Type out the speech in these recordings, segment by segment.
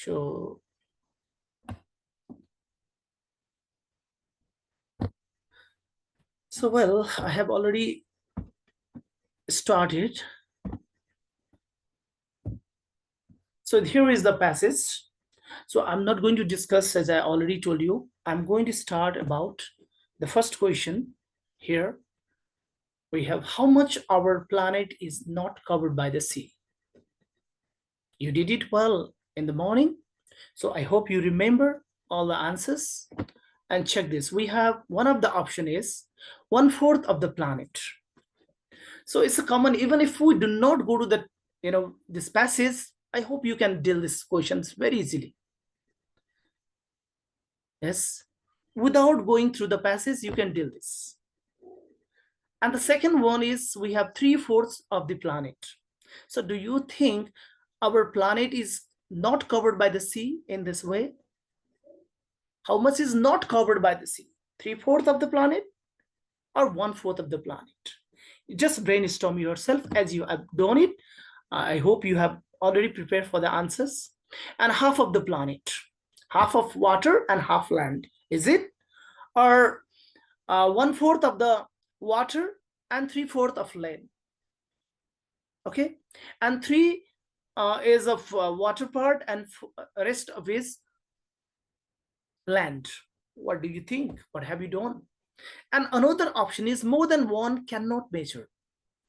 So, well, I have already started. So here is the passage. So I'm not going to discuss, as I already told you. I'm going to start about the first question. Here we have, how much our planet is not covered by the sea. You did it well in the morning. So I hope you remember all the answers. And check this. We have one of the option is 1/4 of the planet. So it's a common, even if we do not go to the, this passage, I hope you can deal these questions very easily. Yes. Without going through the passage, you can deal this. And the second one is we have 3/4 of the planet. So do you think our planet is not covered by the sea in this way? How much is not covered by the sea? 3/4 of the planet or 1/4 of the planet? Just brainstorm yourself as you have done it. I hope you have already prepared for the answers. And half of the planet, half of water and half land, is it? Or 1/4 of the water and 3/4 of land? Okay, and three is of water part and rest of is land. What do you think? What have you done? And another option is more than one cannot measure.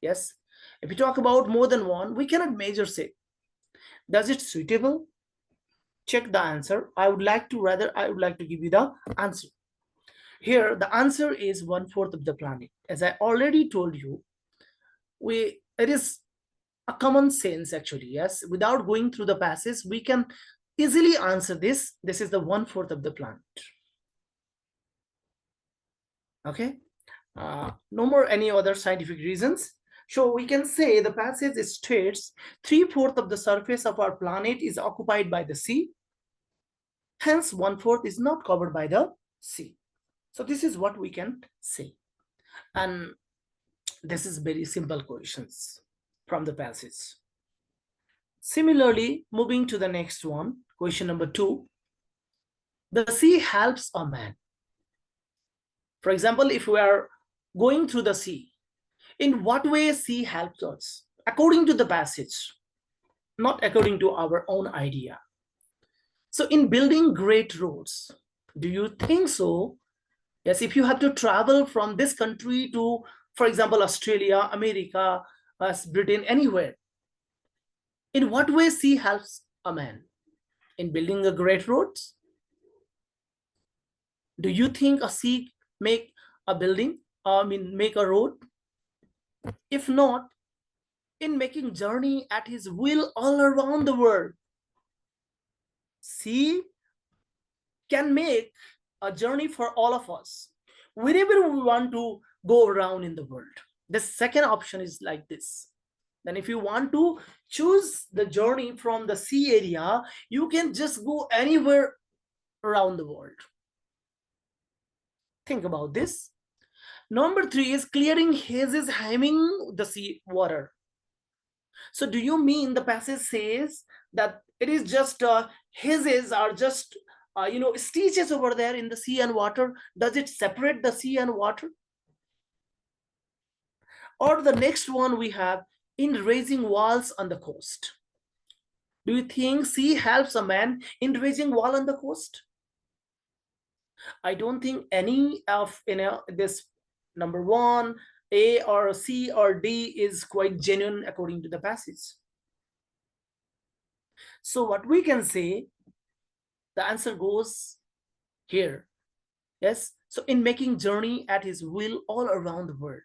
Yes, if we talk about more than one, we cannot measure it. Does it suitable? Check the answer. I would like to give you the answer. Here, the answer is 1/4 of the planet. As I already told you, it is a common sense actually. Yes, without going through the passage, we can easily answer this. This is the 1/4 of the planet. Okay, no more any other scientific reasons. So we can say the passage states 3/4 of the surface of our planet is occupied by the sea. Hence, 1/4 is not covered by the sea. So this is what we can say. And this is very simple questions from the passage. Similarly, moving to the next one, question number 2. The sea helps a man. For example, if we are going through the sea, in what way sea helps us? According to the passage, not according to our own idea. So in building great roads, do you think so? Yes, if you have to travel from this country to, for example, Australia, America, Britain, anywhere, in what way sea helps a man? In building a great roads? Do you think a sea make a building? Make a road? If not, in making journey at his will all around the world, sea can make a journey for all of us wherever we want to go around in the world. The second option is like this. Then if you want to choose the journey from the sea area, you can just go anywhere around the world. Think about this. Number 3 is clearing hazes, hemming the sea water. So do you mean the passage says that it is just hazes are just stitches over there in the sea and water? Does it separate the sea and water? Or the next one we have, in raising walls on the coast. Do you think sea helps a man in raising wall on the coast? I don't think any of this number 1, A or C or D is quite genuine according to the passage. So what we can say, the answer goes here. Yes, so in making journey at his will all around the world.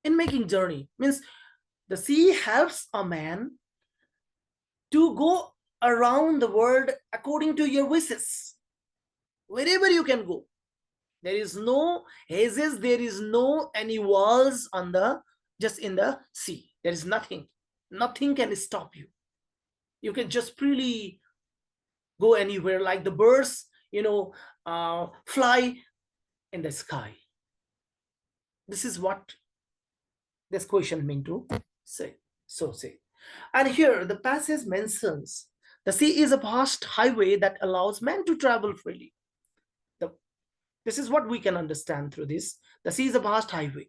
In making journey means the sea helps a man to go around the world according to your wishes. Wherever you can go. There is no hazes, there is no any walls on the just in the sea. There is nothing. Nothing can stop you. You can just freely go anywhere, like the birds, fly in the sky. This is what this question mean to say. And here the passage mentions The sea is a vast highway that allows men to travel freely. The, this is what we can understand through this. The sea is a vast highway.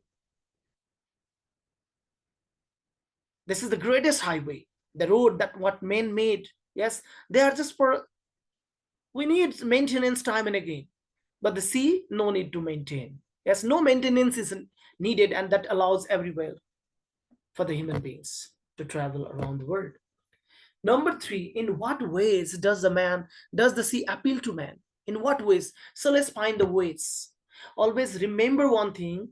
This is the greatest highway. The road that what men made. Yes, they are just for, we need maintenance time and again. But the sea, no need to maintain. Yes, no maintenance is needed, and that allows everywhere for the human beings to travel around the world. Number three, in what ways does the sea appeal to man? In what ways? So let's find the ways. Always remember one thing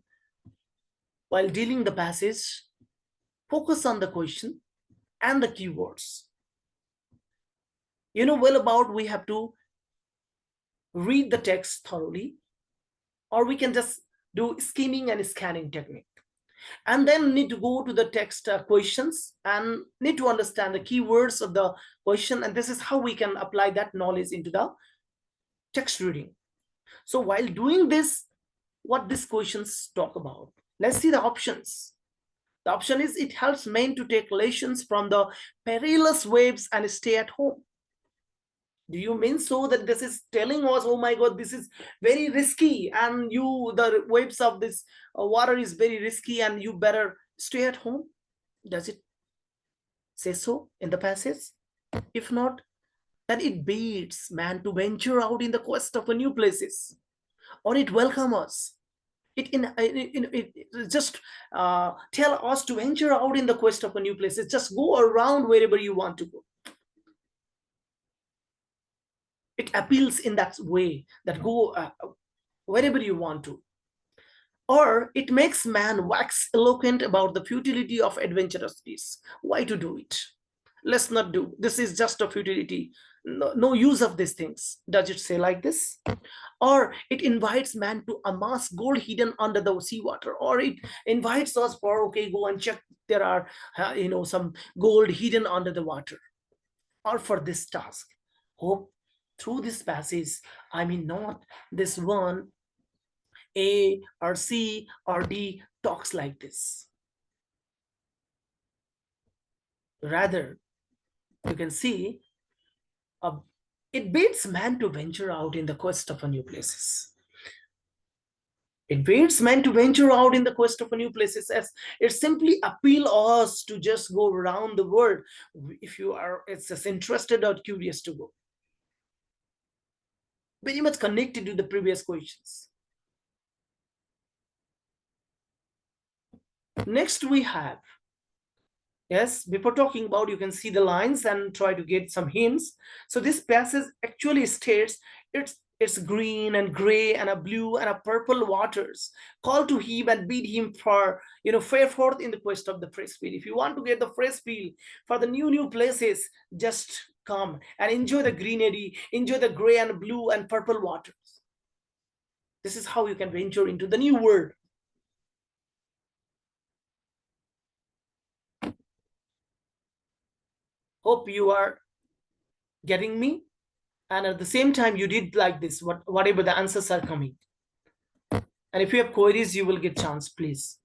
while dealing the passage, focus on the question and the keywords. You know well about we have to read the text thoroughly, or we can just do skimming and scanning technique, and then need to go to the text questions and need to understand the keywords of the question, and this is how we can apply that knowledge into the text reading. So while doing this, what these questions talk about, let's see the options. The option is it helps men to take lessons from the perilous waves and stay at home. Do you mean so that this is telling us, oh my god, this is very risky, and you, the waves of this water is very risky and you better stay at home? Does it say so in the passage? If not, then it bids man to venture out in the quest of a new places, or it welcome us. It just tell us to venture out in the quest of a new places. Just go around wherever you want to go. It appeals in that way, that go wherever you want to. Or it makes man wax eloquent about the futility of adventurous deeds. Why to do it? Let's not do. This is just a futility. No, no use of these things. Does it say like this? Or it invites man to amass gold hidden under the seawater. Or it invites us for, okay, go and check. There are, some gold hidden under the water. Or for this task. Hope through this passage, I mean not this one, A or C or D talks like this. Rather, you can see it bids man to venture out in the quest of a new places. It bids man to venture out in the quest of a new places, as it simply appeal us to just go around the world if you are it's just interested or curious to go. Very much connected to the previous questions. Next we have, yes, before talking about, you can see the lines and try to get some hints. So this passage actually states it's green and gray and a blue and a purple waters call to him and bid him for fare forth in the quest of the fresh field. If you want to get the fresh field for the new places, just come and enjoy the greenery, enjoy the gray and blue and purple waters. This is how you can venture into the new world. Hope you are getting me, and at the same time you did like this, whatever the answers are coming. And if you have queries, you will get chance, please.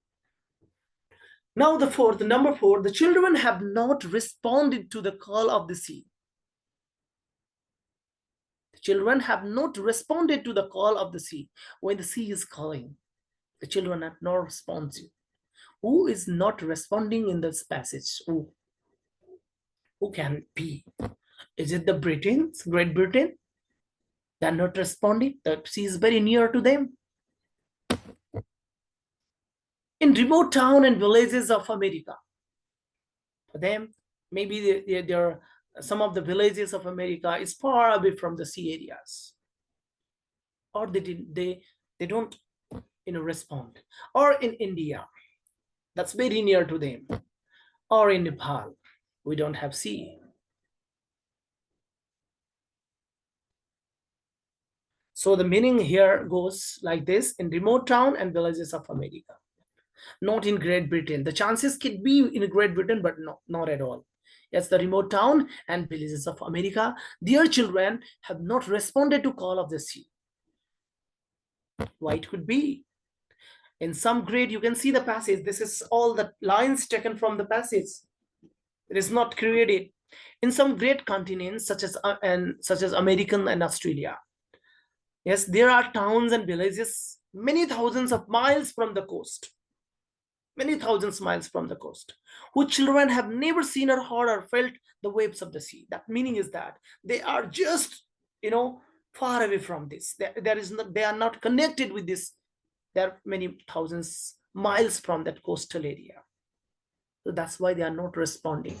Now number four, the children have not responded to the call of the sea. The children have not responded to the call of the sea. When the sea is calling, the children have not responsive. Who is not responding in this passage? Who can it be? Is it the Britons, Great Britain? They are not responding. The sea is very near to them. In remote town and villages of America, for them, maybe there some of the villages of America is far away from the sea areas, or they don't respond. Or in India, that's very near to them. Or in Nepal, we don't have sea. So the meaning here goes like this: in remote town and villages of America, not in Great Britain. The chances could be in Great Britain, but no, not at all. Yes, the remote town and villages of America, their children have not responded to call of the sea. Why it could be? In some grade, you can see the passage. This is all the lines taken from the passage. It is not created. In some great continents, such as American and Australia, yes, there are towns and villages many thousands of miles from the coast, many thousands miles from the coast, whose children have never seen or heard or felt the waves of the sea. That meaning is that they are just, you know, far away from this. There is not, they are not connected with this. There are many thousands miles from that coastal area. So that's why they are not responding.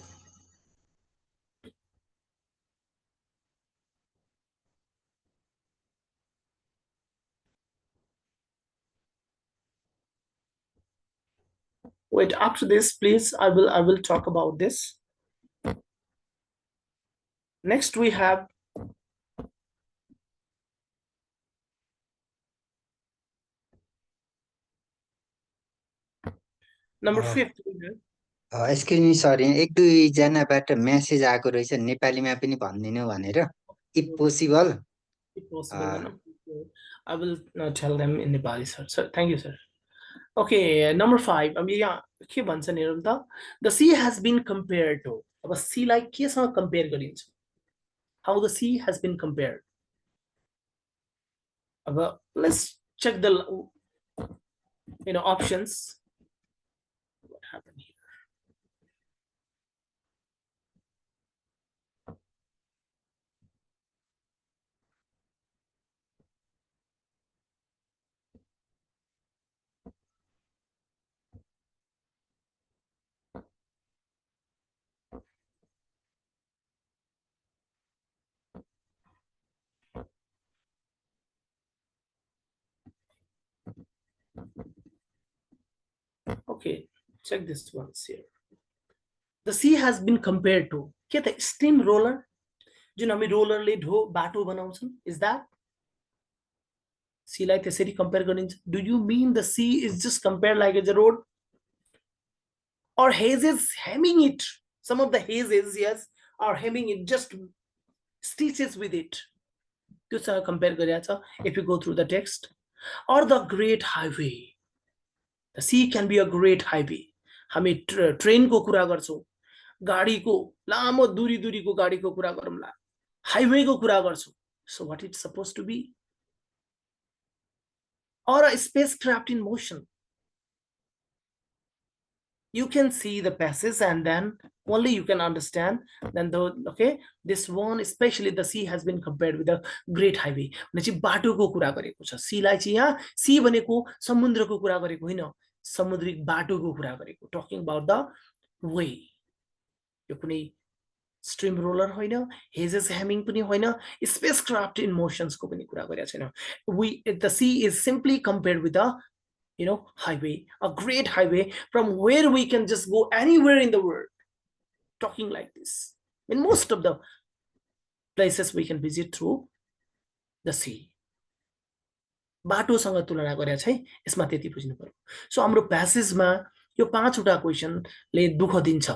Wait, after this, please, I will talk about this. Next, we have number 5. Excuse me sorry एक दुईजनाबाट message आएको रहेछ नेपालीमा पनि भनिदिनु भनेर if possible If possible, then I will tell them in Nepali, sir. So thank you, sir. Okay, number 5. यहाँ के भन्छ नि हेरौँ त. The sea has been compared to. अब sea लाई केसँग compare गरिन्छ? How the sea has been compared? अब let's check the options. What happened here? Okay, check this once here. The sea has been compared to के त steam roller, जुन हामी रोलरले बाटो बनाउँछौँ, is that sea लाई त्यसरी compare गरिन्छ? Do you mean the sea is just compared like as a road? Or hazes hemming it? Some of the hazes, yes, are hemming it, just stitches with it. त्योसँग compare गरिएको छ if you go through the text. Or the great highway. The sea can be a great highway. हामी ट्रेनको कुरा गर्छौँ, गाडीको लामो दूरीको गाडीको कुरा गरौँला, हाइवेको कुरा गर्छौँ. So what it's supposed to be? Or a spacecraft in motion. You can see the passage and then only you can understand. Then okay, this one, especially the sea has been compared with the great highway. भनेपछि बाटोको कुरा गरेको छ. C लाई चाहिँ यहाँ C भनेको समुद्रको कुरा गरेको होइन, समुद्री बाटोको कुरा गरेको. Talking about the way. यो कुनै स्ट्रिम रोलर होइन, हेजेस ह्यामिङ पनि होइन, स्पेसक्राफ्ट इन मोशन्सको पनि कुरा गरेको छैन. The sea is simply compared with a highway, a great highway from where we can just go anywhere in the world. Talking like this. In most of the places we can visit through the sea. बाटोसँग तुलना गरेर चाहिँ यसमा त्यति बुझ्नु पर्यो. So हाम्रो प्यासेजमा यो 5वटा क्वेशनले दुःख दिन्छ,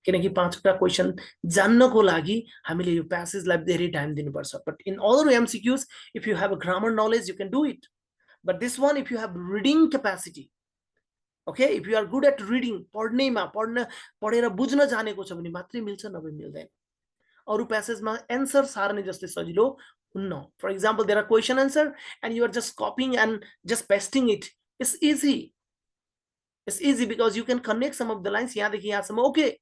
किनकि 5वटा क्वेशन जान्नको लागि हामीले यो प्यासेजलाई धेरै टाइम दिनुपर्छ. But in other MCQs, if you have a grammar knowledge, you can do it. But this one, if you have reading capacity, okay, if you are good at reading, पढेर बुझ्न जानेको छ भने मात्रै मिल्छ, नभए मिल्दैन. अरु प्यासेजमा एन्सर सार्ने जस्तै सजिलो हुन्न. For example, there are question answer and you are just copying and just pasting it. It's easy. It's easy because you can connect some of the lines. यहाँदेखि यहाँसम्म okay.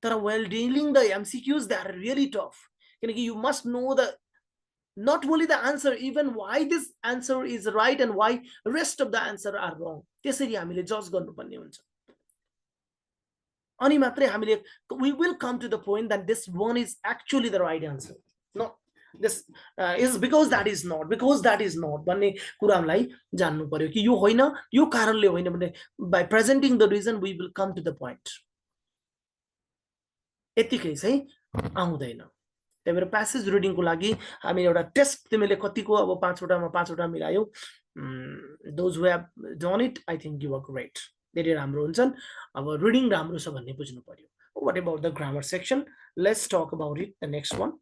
तर while dealing the MCQs, they are really tough. किनकि you must know the not only the answer, even why this answer is right and why rest of the answer are wrong. त्यसरी हामीले जज गर्नुपर्ने हुन्छ. अनि मात्रै हामीले we will come to the point that this one is actually the right answer. No, this is because that is not, because that is not भन्ने कुरालाई जान्नु पर्यो कि यो होइन, यो कारणले होइन भने by presenting the reason we will come to the point. यतिकै चाहिँ आउँदैन. त्यही भएर प्यासेज रिडिङको लागि हामी एउटा टेस्ट तिमीले कतिको अब 5वटामा 5वटा मिलायौ. Those who have done it, I think you are great. धेरै राम्रो हुन्छन्. अब रिडिङ राम्रो छ भन्ने बुझ्नु पर्यो. What about the grammar section? Let's talk about it. The next one.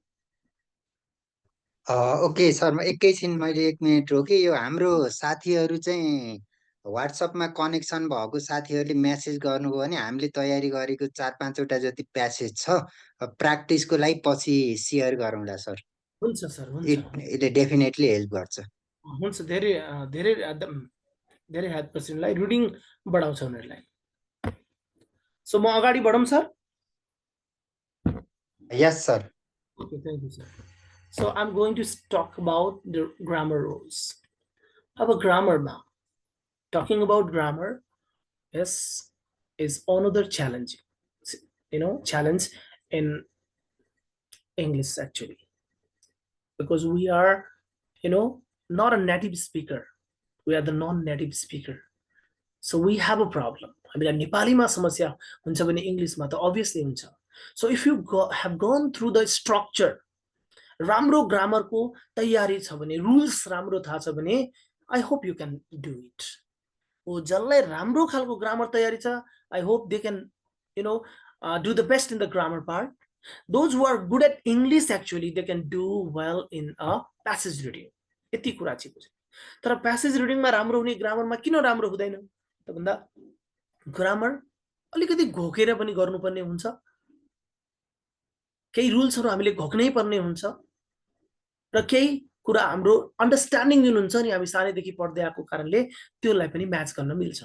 Okay sir, म एकैछिन मैले 1 मिनेट रोकेँ. यो हाम्रो साथीहरू चाहिँ WhatsAppमा कनेक्सन भएको साथीहरूले मेसेज गर्नुभयो भने हामीले तयारी गरेको 4-5 वटा जति प्यासेज छ प्र्याक्टिसको लागि पछि सेयर गरौँला सर। हुन्छ सर, हुन्छ यसले डेफिनेटली हेल्प गर्छ। हुन्छ, धेरै धेरै धेरै हेल्प गर्छ उनीहरूलाई, रिडिङ बढाउँछ उनीहरूलाई। सो म अगाडि बढौँ sir? Yes sir. Okay, thank you, sir. So I'm going to talk about the grammar rules. अब ग्रामरमा, talking about grammar is another challenge, challenge in English actually, because we are, not a native speaker. We are the non-native speaker. So we have a problem. हामीलाई नेपालीमा समस्या हुन्छ भने इङ्ग्लिसमा त obviously हुन्छ. So if you have gone through the structure, राम्रो ग्रामरको तयारी छ भने, रुल्स राम्रो थाहा छ भने, I hope you can do it. हो जसलाई राम्रो खालको ग्रामर तयारी छ, I hope they can do the best in the grammar part. Those who are good at English actually they can do well in a passage reading. यति कुरा चाहिँ बुझ्यो। तर प्यासेज रिडिङमा राम्रो हुने ग्रामरमा किन राम्रो हुँदैन त भन्दा ग्रामर अलिकति घोकेर पनि गर्नुपर्ने हुन्छ, केही रुल्सहरू हामीले घोक्नै पर्ने हुन्छ, र केही कुरा हाम्रो अन्डरस्ट्यान्डिङ जुन हुन्छ नि, हामी सानैदेखि पढ्दै आएको कारणले त्यसलाई पनि म्याच गर्न मिल्छ।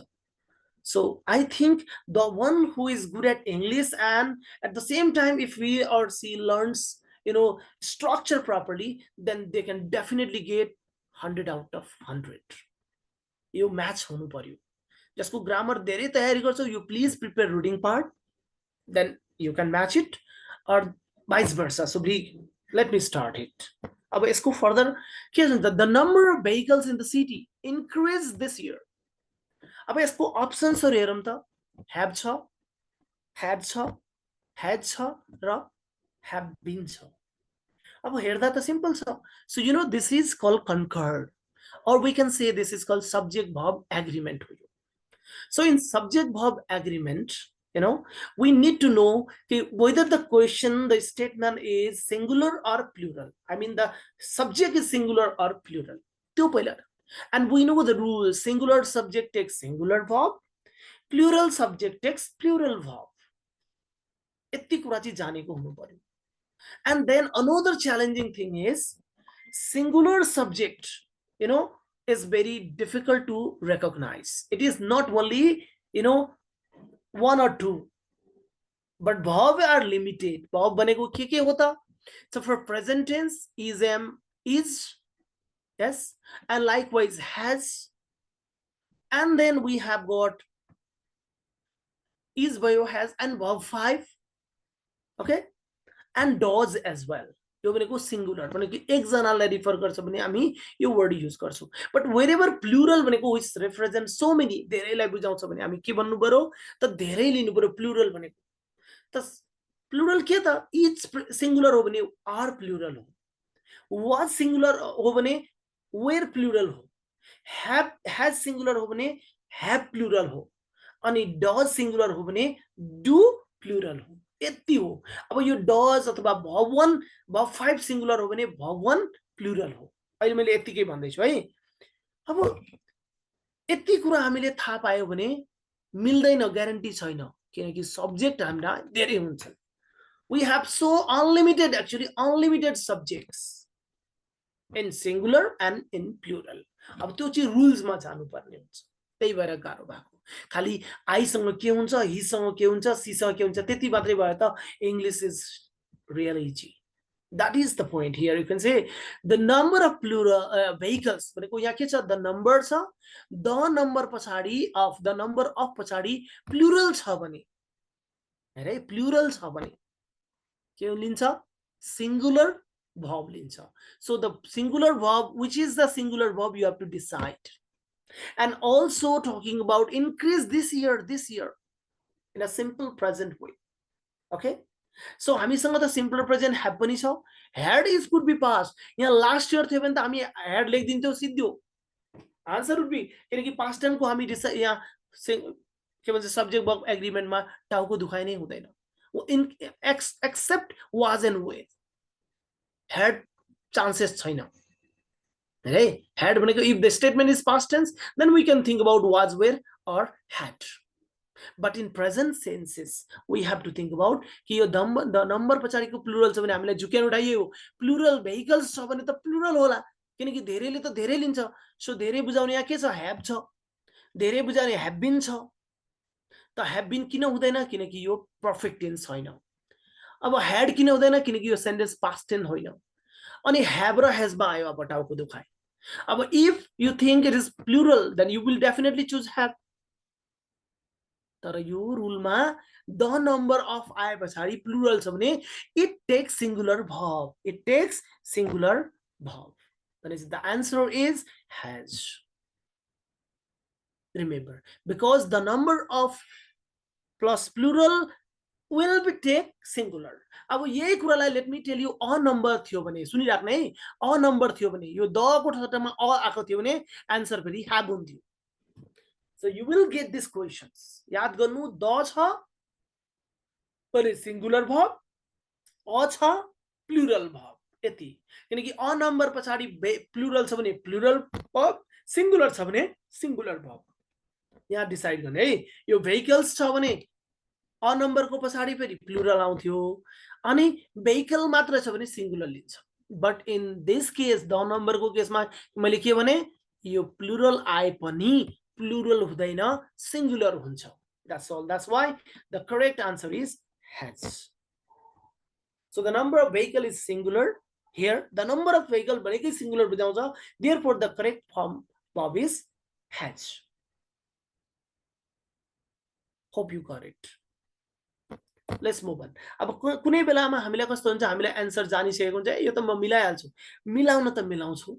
So I think the one who is good at English and at the same time if we or she learns structure properly, then they can definitely get 100 out of 100. यो म्याच हुनु पर्यो। जसको grammar धेरै तयारी गर्छ, you please prepare reading part, then you can match it, or vice versa. So let me start it. अब यसको further के हुन्छ, the number of vehicles in the city increase this year. अब यसको अप्सन्सहरू हेरौँ त, ह्याभ छ, ह्याड छ, ह्याज छ र ह्याभ बिन छ। अब हेर्दा त सिम्पल छ। So this is called concord, or we can say this is called subject verb agreement. So in subject verb agreement, we need to know whether the question, the statement is singular or plural. I mean the subject is singular or plural. And we know the rule, singular subject takes singular verb, plural subject takes plural verb. And then another challenging thing is singular subject, is very difficult to recognize. It is not only, one or two, but verb are limited. Verb बनेको के होता? So for present tense, is, yes, and likewise has, and then we have got is, भयो, has, and verb 5, okay, and does as well. यो भनेको singular, भनेको एकजनालाई refer गर्छ भने हामी यो वर्ड युज गर्छौं। बट वेयरएभर प्लुरल भनेको विच रिप्रेजेन्ट सो मेनी, धेरैलाई बुझाउँछ भने हामी के भन्नु पर्यो त, धेरै लिनु पर्यो प्लुरल भनेको। त प्लुरल के त, इच सिंगुलर हो भने आर प्लुरल हो, वाज सिंगुलर हो भने वेयर प्लुरल हो, हैज सिंगुलर हो भने हैव प्लुरल हो, अनि डज सिंगुलर हो भने डू प्लुरल हो। यति हो। अब यो डज अथवा verb 1 verb 5 सिंगुलर हो भने verb 1 प्लुरल हो। अहिले मैले यतिकै भन्दैछु है। अब यति कुरा हामीले थाहा पायो भने मिल्दैन, ग्यारेन्टी छैन, किनकि सब्जेक्ट हामीमा धेरै हुन्छ। we have so unlimited subjects in singular and in plural. अब त्यो चाहिँ रुल्समा जानुपर्ने हुन्छ, त्यही भएर गाह्रो भएको। खाली आईसँग के हुन्छ, हिसँग के हुन्छ, सीसँग के हुन्छ, त्यति मात्रै भयो त English is really easy. That is the point here. You can say the number of plural vehicles भनेको यहाँ के छ, the number छ, the number पछाडी of the number of पछाडी plural छ भने, हेरे प्लुरल छ भने के लिन्छ, singular verb लिन्छ। So the singular verb, which is the singular verb, you have to decide. And also talking about increase this year in a simple present way. Okay, so हामीसँग त सिम्पल प्रेजेन्ट ह्याभ पनि छ, had is could be past. यहाँ last year थियो भने त हामी had लेखिदिन्थ्यौ सिद्धो, आन्सर वुड बी, किनकि पास्ट टेन्सको हामी यहाँ के भन्छ सब्जेक्ट वर्ब एग्रीमेन्टमा टाउको दुखाइ नै हुँदैन। Except was and were, had chances छैन। Okay, had भनेको if the statement is past tense, then we can think about was, were, or had. But in present senses, we have to think about कि यो the number पछाडिको plural छ भने हामीलाई झुक्यान उठाइए हो. Plural vehicles छ भने त plural होला, किनकि धेरैले त धेरै लिन्छ. सो धेरै बुझाउने यहाँ के छ, have छ. धेरै बुझाउने have been छ. त have been किन हुँदैन, किनकि यो perfect tense छैन. अब had किन हुँदैन, किनकि यो sentence past tense होइन. अनि have र has मा आयो अब टाउको दुखाइ. अब if you think it is plural, then you will definitely choose have. तर यो रुलमा द नम्बर अफ आए पछाडि प्लुरल छ भने it takes singular verb. It takes singular verb. That is, the answer is has. Remember, because the number of plus plural will be take singular. अब यही कुरालाई let me tell you a number थियो भने सुनिराख्ने है, a number थियो भने यो the को सट्टामा अ आएको थियो भने आन्सर फेरि have हुन्थ्यो. So you will get these questions. याद गर्नु, द छ भने सिंगुलर verb, अ छ प्लुरल verb. यति, किनकि अ नम्बर पछाडि प्लुरल छ भने प्लुरल verb, सिंगुलर छ भने सिंगुलर verb. यहाँ डिसाइड गर्ने है. यो भेहिकल्स छ भने अ नम्बर को पछाडि फेरि प्लुरल आउँथ्यो, अनि भेहिकल मात्र छ भने सिंगुलर लिन्छ. But in this case the number को केसमा मैले के भने, यो प्लुरल आए पनि प्लुरल हुँदैन, सिंगुलर हुन्छ. That's all. That's why the correct answer is has. So the number of vehicle is singular. Here the number of vehicle भनेकै singular बुझाउँछ. Therefore the correct form verb is has. Hope you got it. Let's move on. अब कुनै बेलामा हामीलाई कस्तो हुन्छ, हामीलाई answer जानिसकेको हुन्छ, यो त म मिलाइहाल्छु. मिलाउन त मिलाउँछु,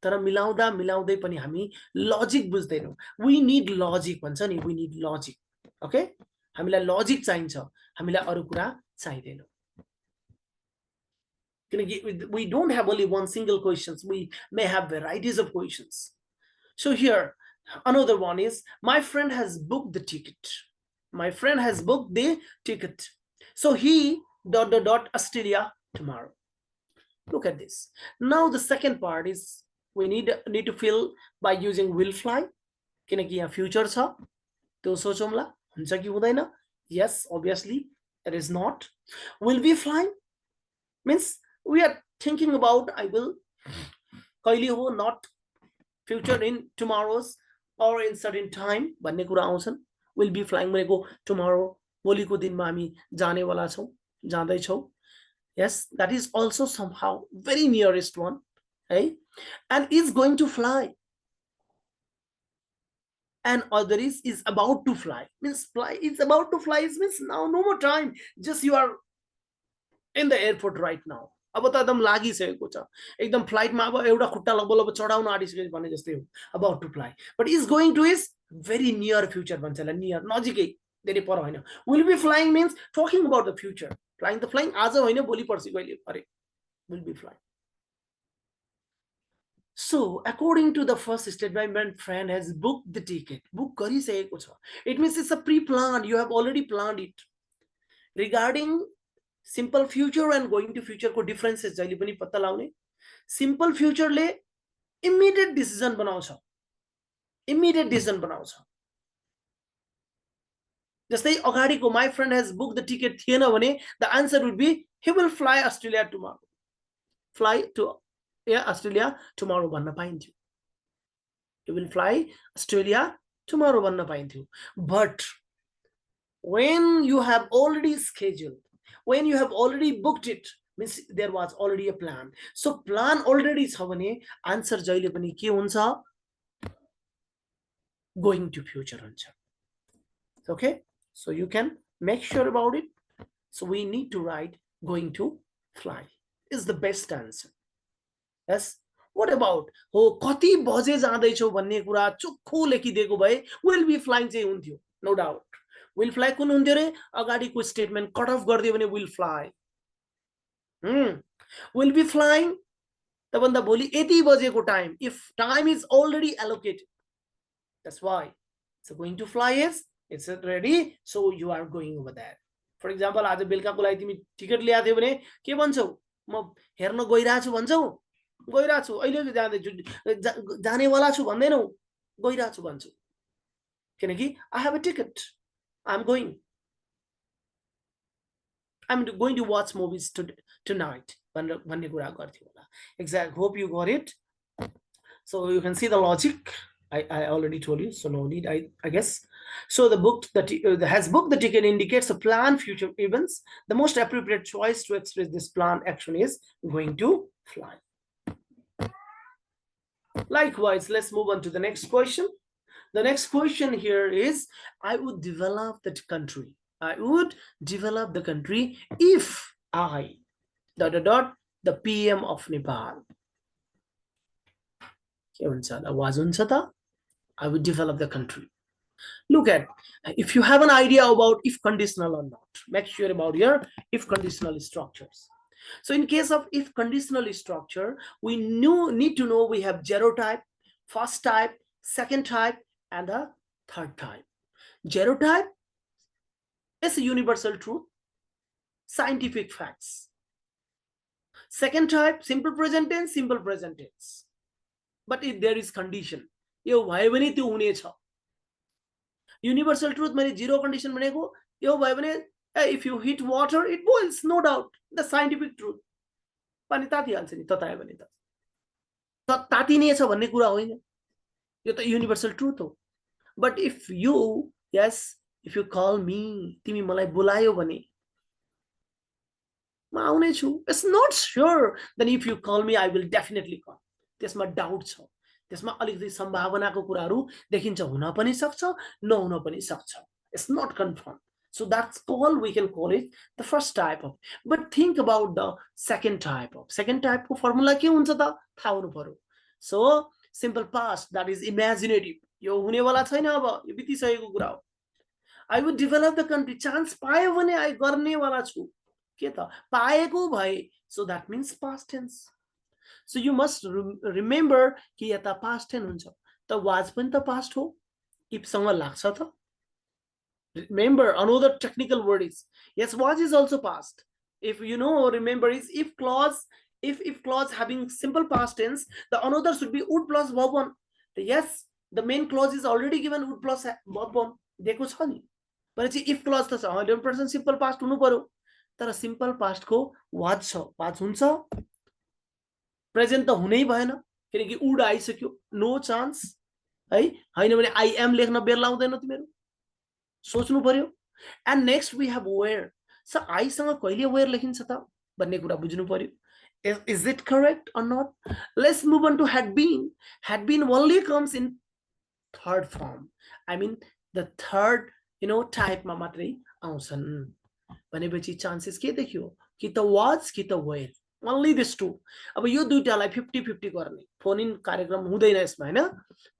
तर मिलाउँदा मिलाउँदै पनि हामी लजिक बुझ्दैनौँ. We need logic भन्छ नि, we need logic. Okay, हामीलाई लजिक चाहिन्छ, हामीलाई अरु कुरा चाहिदैन. किनकि we don't have only one single questions, we may have varieties of questions. So here another one is, my friend has booked the ticket. My friend has booked the ticket. So he ... Australia tomorrow. Look at this. Now the second part is we need to fill by using will fly. किनकि यहाँ future छ, त्यो सोचौँला हुन्छ कि हुँदैन. Yes, obviously it is not. Will be flying means we are thinking about I will कहिले हो, not future in tomorrows or in certain time भन्ने कुरा आउँछन्. Will be flying भनेको tomorrow, भोलिको दिनमा हामी जानेवाला छौँ, जाँदैछौँ. Yes, that is also somehow very nearest one, right? And is going to fly, and other is about to fly. Means fly is about to fly means now no more time, just you are in the airport right now. अब त एकदम लागिसकेको छ, एकदम फ्लाइटमा अब एउटा खुट्टा लगभग लगभग चढाउन आँटिसकेको भने जस्तै हो, about to fly. But is going to is very near future भन्छ, नियर, नजिकै, धेरै पर होइन. Will be flying means talking about the future. Flying त फ्लाइङ आज होइन, भोलि पर्सि कहिले अरे will be flying. So according to the first statement, my friend has booked the ticket. Book गरिसकेको छ. It means it's a pre-planned. You have already planned it. Regarding simple future and going to future को differences जहिले पनि पत्ता लगाउने. Simple future ले immediate decision बनाउँछ. Immediate decision बनाउँछ. जस्तै अगाडिको my friend has booked the ticket थिएन भने the answer would be he will fly Australia tomorrow. Fly to Australia tomorrow भन्न पाइन्थ्यो. He will fly Australia tomorrow भन्न पाइन्थ्यो. But when you have already scheduled, when you have already booked it, means there was already a plan. So plan already छ भने answer जहिले पनि के हुन्छ, going to future हुन्छ. Okay, so you can make sure about it. So we need to write going to fly is the best answer. Yes. What about हो कति बजे जाँदैछौ भन्ने कुरा चोखो लेखिदिएको भए will be flying चाहिँ हुन्थ्यो, no doubt. Will fly कुन हुन्थ्यो रे, अगाडिको स्टेटमेन्ट कट अफ गरिदियो भने will fly. Will be flying त भन्दा भोलि यति बजेको time, if time is already allocated, that's why. So going to fly is it's ready, so you are going over there. For example, आज बेलुकाको लागि तिमी टिकट ल्याएको थियौ भने के भन्छौ, म हेर्न गइरहेको छु भन्छौ, गइरहेको छु, अहिले जाँदैछु, जानेवाला छु भन्दैनौ, गइरहेको छु भन्छु, किनकि I have a ticket, I am going, I'm going to watch movies tonight भन्ने कुरा गर्थ्यो होला. Exact. Hope you got it. So you can see the logic. I already told you, so no need, I guess. So the book that has booked the ticket indicates a planned future events. The most appropriate choice to express this planned action is going to fly. Likewise, let's move on to the next question. The next question here is, I would develop that country. I would develop the country if I ... the PM of Nepal. I would develop the country. Look at, if you have an idea about if conditional or not, make sure about your if conditional structures. So in case of if conditional structure, we need to know we have zero type, first type, second type, and the third type. Zero type is a universal truth, scientific facts. Second type, simple present tense, simple present tense. But if there is condition, यो भयो भने त्यो हुनेछ. Universal truth मैले zero condition भनेको, यो भयो भने if you heat water it boils, no doubt, the scientific truth. पानी तातिहाल्छ नि ततायो भने त तातिनेछ भन्ने कुरा होइन, यो त universal truth हो. But if you, yes, if you call me, तिमी मलाई बोलायो भने म आउने छु. It's not sure. Then if you call me, I will definitely come. त्यसमा डाउट छ, त्यसमा अलिकति सम्भावनाको कुराहरू देखिन्छ, हुन पनि सक्छ, नहुन पनि सक्छ. It's not confirmed. So that's called, we can call it the first type of. But think about the second type of. Second type को formula के हुन्छ त थाहा हुनु पर्यो. So simple past, that is imaginative. यो हुनेवाला छैन, अब यो बितिसकेको कुरा हो. I would develop the country. Chance पायो भने I गर्नेवाला छु. के त पाएको भए. So that means past tense. So you must remember कि यता past tense हुन्छ. त was पनि त past हो. If सँग लाग्छ त. Remember, another technical word is, yes, was is also past. If you know, remember, is if clause, if clause having simple past tense, the another should be would plus verb one. Yes, the main clause is already given would plus verb one. देखो छ नि. भनेपछि if clause त छ, 100% simple past हुनु पर्यो. तर simple past को was छ, was हुन्छ. Present त हुनै भएन, किनकि would आइसक्यो, no chance है. हैन भने I am लेख्न बेर लाउँदैन तिम्रो. सोच्नु पर्यो. And next we have where. So I सँग कहिले where लेखिन्छ त भन्ने कुरा बुझ्नु पर्यो. Is it correct or not? Let's move on to had been. Had been only comes in third form. I mean the third, type मा मात्रै आउँछन्. भनेपछि चान्सेस के देखियो कि त was कि त were. Only this two. अब यो दुईटालाई 50-50 गर्ने. फोन इन कार्यक्रम हुँदैन यसमा हैन.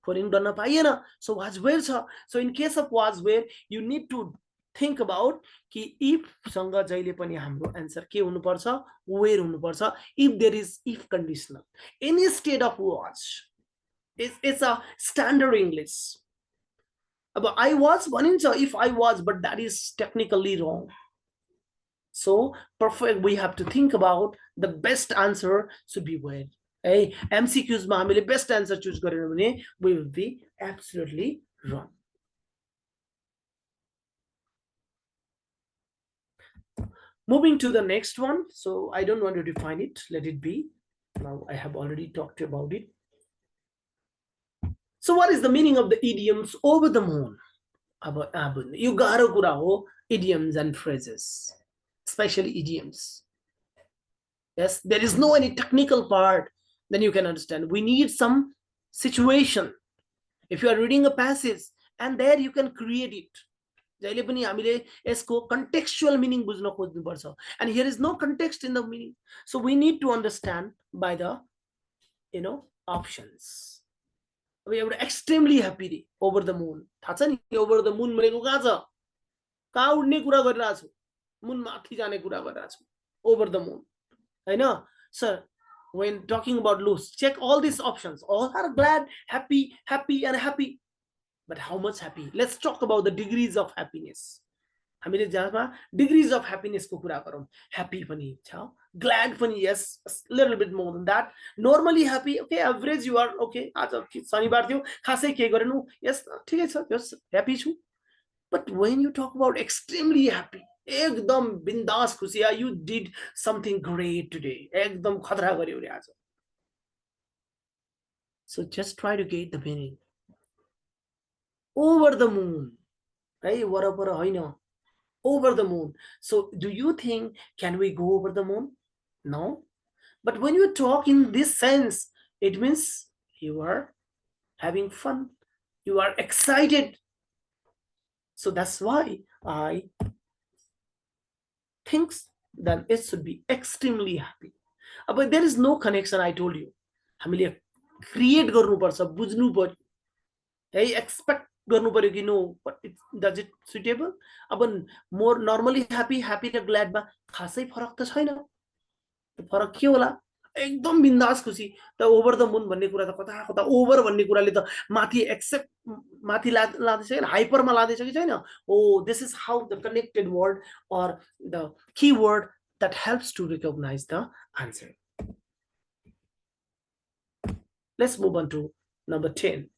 फोन इन गर्न पाइएन. So was where छ. So in case of was where, you need to think about कि if सँग जहिले पनि हाम्रो आन्सर के हुनुपर्छ, where हुनुपर्छ. If there is if conditional, any state of was, it's a standard English. अब I was भनिन्छ if I was, but that is technically wrong. So perfect, we have to think about the best answer should be where. Hey, MCQs मा हामीले best answer choose गरेनौं भने we will be absolutely wrong. Moving to the next one. So I don't want to define it. Let it be. Now I have already talked about it. So what is the meaning of the idioms over the moon? You गाह्रो कुरा हो idioms and phrases, especially idioms. Yes, there is no any technical part, then you can understand. We need some situation. If you are reading a passage and there you can create it. जहिले पनि हामीले यसको contextual meaning बुझ्न खोज्नुपर्छ. And here is no context in the meaning. So we need to understand by the options. We are extremely happy over the moon. थाहा छ नि over the moon भनेको कहाँ छ? कहाँ उड्ने कुरा गरिरहेको छु? मुन माथि जाने कुरा गरिरहेको छु. Over the moon. हैन? Sir, when talking about loose, check all these options. All are glad, happy, happy, and happy. But how much happy? Let's talk about the degrees of happiness. हामीले जहाँ डिग्रीज अफ ह्याप्पिनेसको कुरा गरौँ, happy पनि छ, glad पनि, yes, little bit more than that, normally happy, okay, average you are okay, आज शनिबार थियो खासै केही गरेनौ, यस ठिकै छ, यस ह्याप्पी छु. But when you talk about extremely happy, एकदम बिन्दास खुसी, you did something great today, एकदम खतरा गर्यो रे आज. So just try to get the meaning. Over the moon, है, वरपर होइन, over the moon. So do you think can we go over the moon? No. But when you talk in this sense, it means you are having fun, you are excited. So that's why I think that it should be extremely happy. But there is no connection, I told you. हामीले create गर्नुपर्छ, बुझ्नु पर्यो है, expect गर्नु पर्यो कि no does it suitable. अब more normally happy, happy र ग्ल्याडमा खासै फरक त छैन. फरक के होला, एकदम बिन्दास खुसी. त ओभर द मुन भन्ने कुरा त कता कता ओभर भन्ने कुराले त माथि एक्सेप्ट माथि लाँदैछ कि हाइपरमा लाँदैछ कि छैन. Oh this is how the connected word or the key word that helps to recognize the answer. Let's move on to number 10.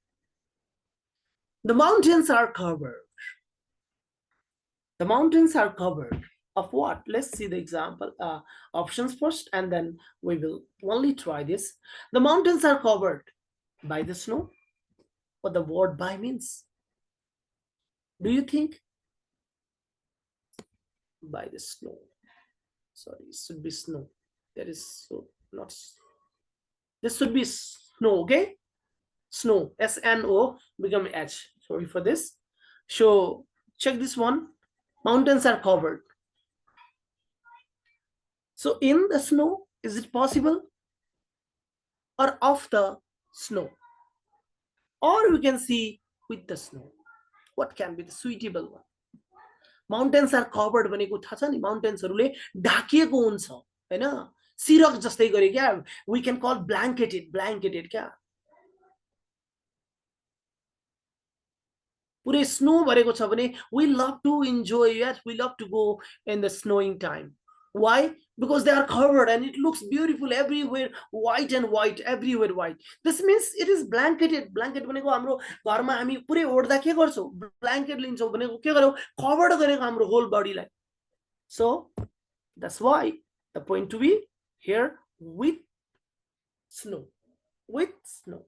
The mountains are covered. The mountains are covered of what? Let's see the example options first, and then we will only try this. The mountains are covered by the snow. What the word by means? Do you think? By the snow. Sorry, it should be snow. There is so not. This should be snow, okay? Snow, S-N-O, become H. Sorry for this. So check this one. Mountains are covered. So in the snow, is it possible? Or of the snow? Or we can see with the snow. What can be the suitable one? Mountains are covered भनेको थाहा छ नि, माउन्टेन्सहरूले ढाकिएको हुन्छ हैन, सिरक जस्तै गरे क्या. We can call blanketed क्या. पुरै स्नो भरेको छ भने we love to enjoy, yes, we love to go in the snowing time. Why? Because they are covered and it looks beautiful everywhere, white and white, everywhere white. This means it is blanketed. Blanket भनेको हाम्रो घरमा हामी पुरै ओढ्दा के गर्छौ, blanket लिन्छौ भनेको के गर्यौ, कभर्ड गरेको हाम्रो होल बडीलाई. So that's why the point to be here with snow, with snow.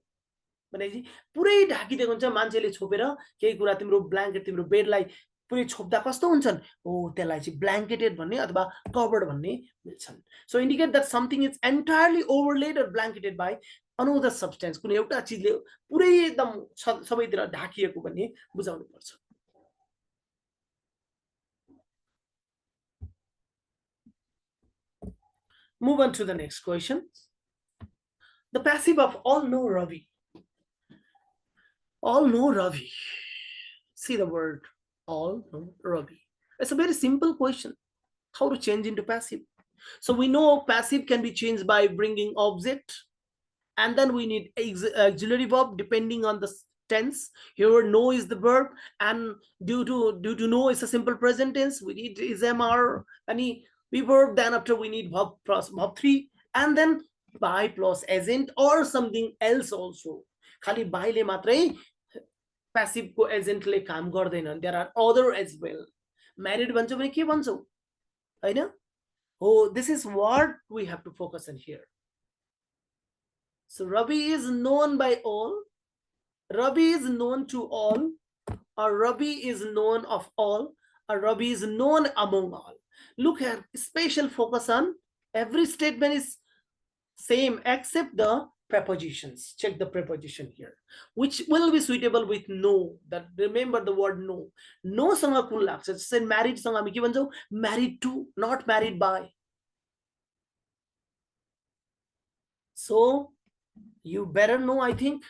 भनेपछि पुरै ढाकिदिएको हुन्छ, मान्छेले छोपेर केही कुरा तिम्रो ब्ल्याङ्केट तिम्रो बेडलाई पुरै छोप्दा कस्तो हुन्छन्, हो त्यसलाई चाहिँ ब्ल्याङ्केटेड भन्ने अथवा कभर्ड भन्ने मिल्छन्. So indicate that something is entirely overlaid or blanketed by another substance, कुनै एउटा चिजले पुरै एकदम सबैतिर ढाकिएको भन्ने बुझाउनु पर्छ. Move on to the next question. The passive of all know Ravi. All know Ravi. See the word all know Ravi. It's a very simple question. How to change into passive? So we know passive can be changed by bringing object, and then we need auxiliary verb depending on the tense. Here know is the verb, and due to know is a simple present tense, we need is mr any be verb. Then after we need verb plus verb 3, and then by plus agent or something else also. खाली बाइले मात्रै passive को agent ले काम गर्दैन. There are other as well. Married भन्छौ भने के भन्छौ हैन? Oh, this is what we have to focus on here. So Ravi is known by all. Ravi is known to all. Or Ravi is known of all. Or Ravi is known among all. Look at special focus on every statement is same except the prepositions. Check the preposition here, which will be suitable with no. That remember the word no. No सँग कुन लाग्छ? जस्तै married सँग हामी के भन्छौ? Married to, not married by. So you better know, I think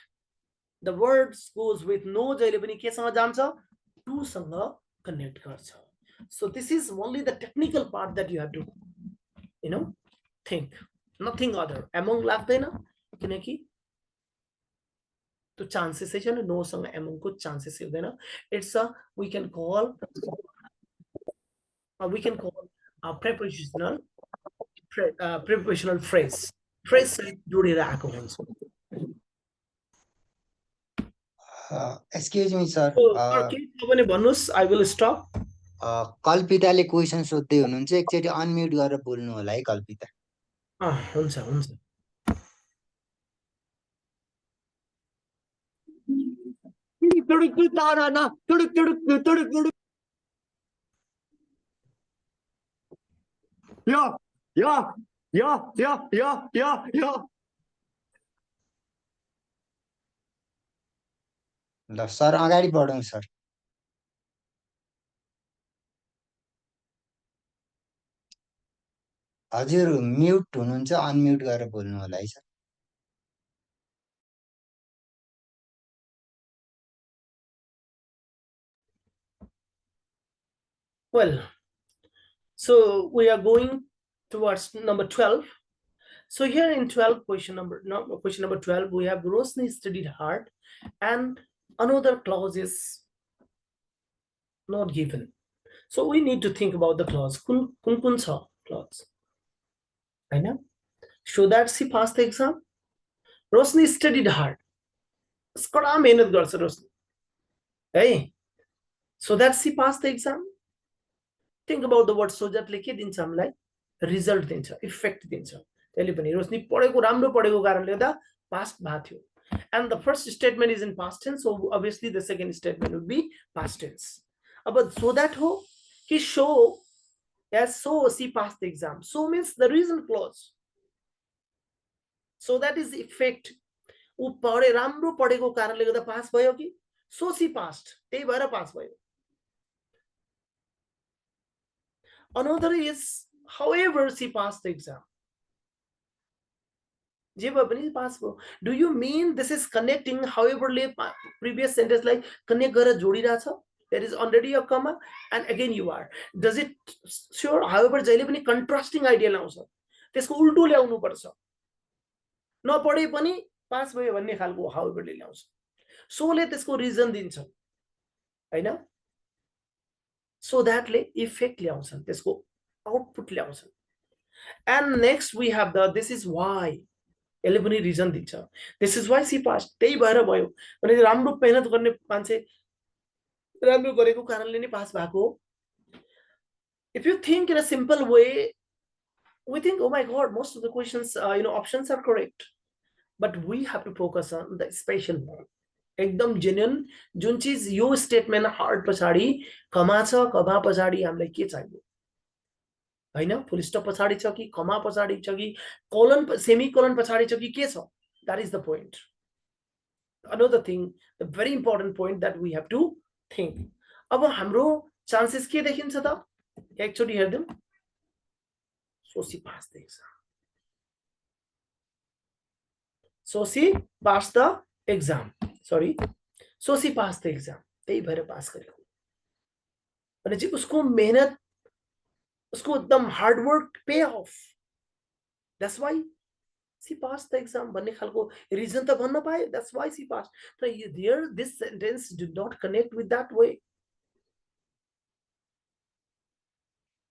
the words goes with no जहिले पनि केसँग जान्छ? To सँग connect गर्छ. So this is only the technical part that you have to think, nothing other. Among लाग्दैन किनकि त्यो चान्सेसै छैन, no सँग among को चान्सेसै हुँदैन. It's a we can call we can call prepositional prepositional phrase. Phrase सहित जोडेर आएको हुन्छ. एक्सक्युज मी सर, So, केही छ भने भन्नुहोस्, I will stop. कल्पिताले क्वेसन सोध्दै हुनुहुन्छ, एकचोटि अनम्युट गरेर बोल्नु होला है कल्पिता। हुन्छ हुन्छ. ल सर अगाडि बढौँ सर। हजुर म्युट हुनुहुन्छ, अनम्युट गरेर बोल्नु होला है sir. Well, so we are going towards number 12. So here in 12, question number 12, we have Rosni studied hard, and another clause is not given. So we need to think about the clause. Kun cha clause. I know. So that she passed the exam. Rosni studied hard. Skada mehnat garcha Rosni. Hey. So that she passed the exam. Think about the word so that ले के दिन्छ हामीलाई result दिन्छ, effect दिन्छ. त्यसले पनि रोशनी पढेको राम्रो पढेको कारणले गर्दा पास भएको थियो. And the first statement is in past tense, so obviously the second statement would be past tense. But so that ho कि show, yes, so she passed the exam. So means the reason clause. So that is the effect. ऊ पढे राम्रो पढेको कारणले गर्दा pass भयो कि so she passed, त्यही भएर पास भयो. Another is however she passed the exam. जे भए पनि पास भयो. Do you mean this is connecting however ले previous sentence like connect गरेर जोडिरहेछ? There is already a comma and again you are. Does it sure however जहिले पनि contrasting idea ल्याउँछ. त्यसको उल्टो ल्याउनु पर्छ. नपढे पनि पास भयो भन्ने खालको however ले ल्याउँछ. So ले त्यसको रिजन दिन्छ. हैन? So that ले इफेक्ट ल्याउँछन्, त्यसको आउटपुट ल्याउँछन्. And next we have the this is why. यसले पनि रिजन दिन्छ. This is why she passed. त्यही भएर भयो. भने राम्रो मेहनत गर्ने मान्छे राम्रो गरेको कारणले नै पास भएको. If you think in a simple way, we think, oh my god, most of the questions options are correct, but we have to focus on the special one. एकदम जेन्युन जुन चीज यो स्टेटमेन्ट हार्ड पछाडी कमा छ, कमा पछाडी हामीलाई के चाहियो हैन, फुल स्टप पछाडी छ कि कमा पछाडी छ कि कोलन सेमिकोलन पछाडी छ कि के छ. That is the point. Another thing, the very important point that we have to think. अब हाम्रो चान्सेस के देखिन्छ त एकचोटी हेर्दियौ. So she passed the exam. So she passed the exam. Sorry. So she passed the exam. त्यही भएर pass गरेको. भने चाहिँ उसको मेहनत, उसको एकदम hard work pay of. That's why she passed the exam भन्ने खालको रिजन त भन्न पाए. That's why she passed. So here this sentence did not connect with that way.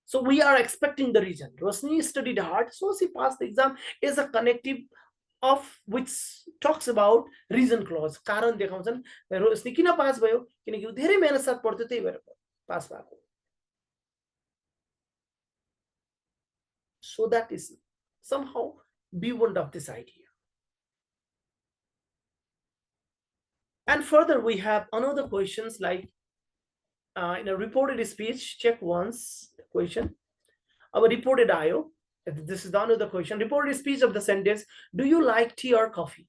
So we are expecting the reason. Rosni studied hard, so she passed the exam is a connective of which talks about reason clause. कारण देखाउँछन् रोशनी किन pass भयो, किनकि उ धेरै मेहनत साथ पढ्थ्यो त्यही भएर पास भएको. So that is somehow beyond of this idea. And further we have another questions like in a reported speech, check once the question. Our reported IO, this is the another question. Reported speech of the sentence, do you like tea or coffee?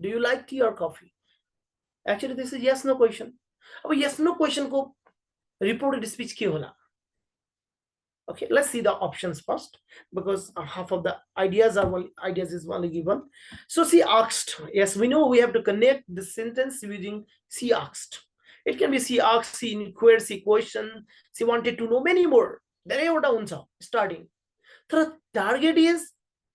Do you like tea or coffee? Actually this is yes no question. अब yes no question को reported speech के होला? Okay, let's see the options first, because half of the ideas is only given. So she asked. Yes, we know we have to connect the sentence using she asked. It can be she asked, she inquired, she questioned, she wanted to know many more. धेरैवटा हुन्छ starting. तर target is,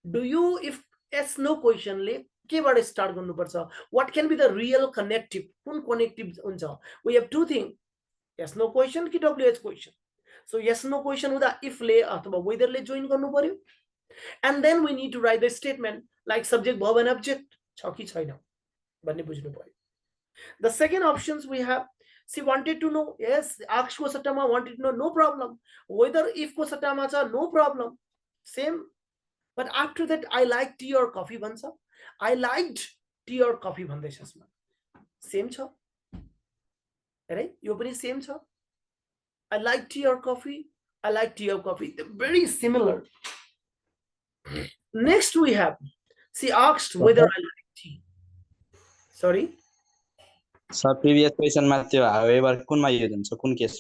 do you, if yes no question ले केबाट start गर्नुपर्छ? What can be the real connective? कुन connective हुन्छ? We have two things. Yes no question कि WH question. So yes no question हुँदा इफले अथवा वेदरले जोइन गर्नु पर्यो and then we need to write the statement like subject verb and object छ कि छैन भन्ने बुझ्नु पर्यो. The second options we have, she wanted to know, yes, ask ko sattama wanted to know, no problem. Whether if ko sattama cha, no problem, same. But after that I like tea or coffee bhancha, I liked tea or coffee bhanदैछ यसमा, same छ है, यो पनि same छ. I like tea or coffee, I like tea or coffee, they're very similar. Next we have, she asked whether I like tea. Sorry, sir previous क्वेसनमा त्यो however कुनमा use हुन्छ, कुन केस?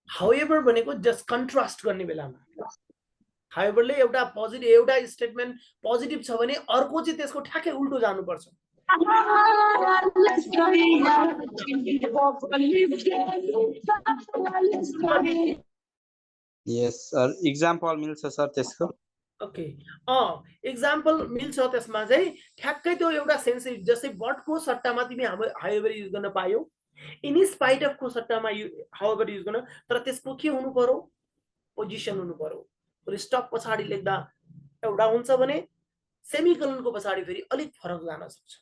however भनेको जस्ट कन्ट्रास्ट गर्ने बेलामा. however ले एउटा पोजिटिभ एउटा स्टेटमेन्ट पोजिटिभ छ भने अर्को चाहिँ त्यसको ठ्याक्कै उल्टो जानुपर्छ. यस सर, इक्जाम्पल मिल्छ सर त्यसको? ओके, इक्जाम्पल मिल्छ त्यसमा चाहिँ ठ्याक्कै त्यो एउटा सेन्स, जस्तै बटको सट्टामा तिमी हाउएभर युज गर्न पायो, इन स्पाइट अफ को सट्टामा हाउएभर युज गर्न, तर त्यसको के हुनु पर्यो, पोजिसन हुनु पर्यो. स्टप पछाडि लेख्दा एउटा हुन्छ भने सेमिकोलनको पछाडि फेरि अलिक फरक जान सक्छ.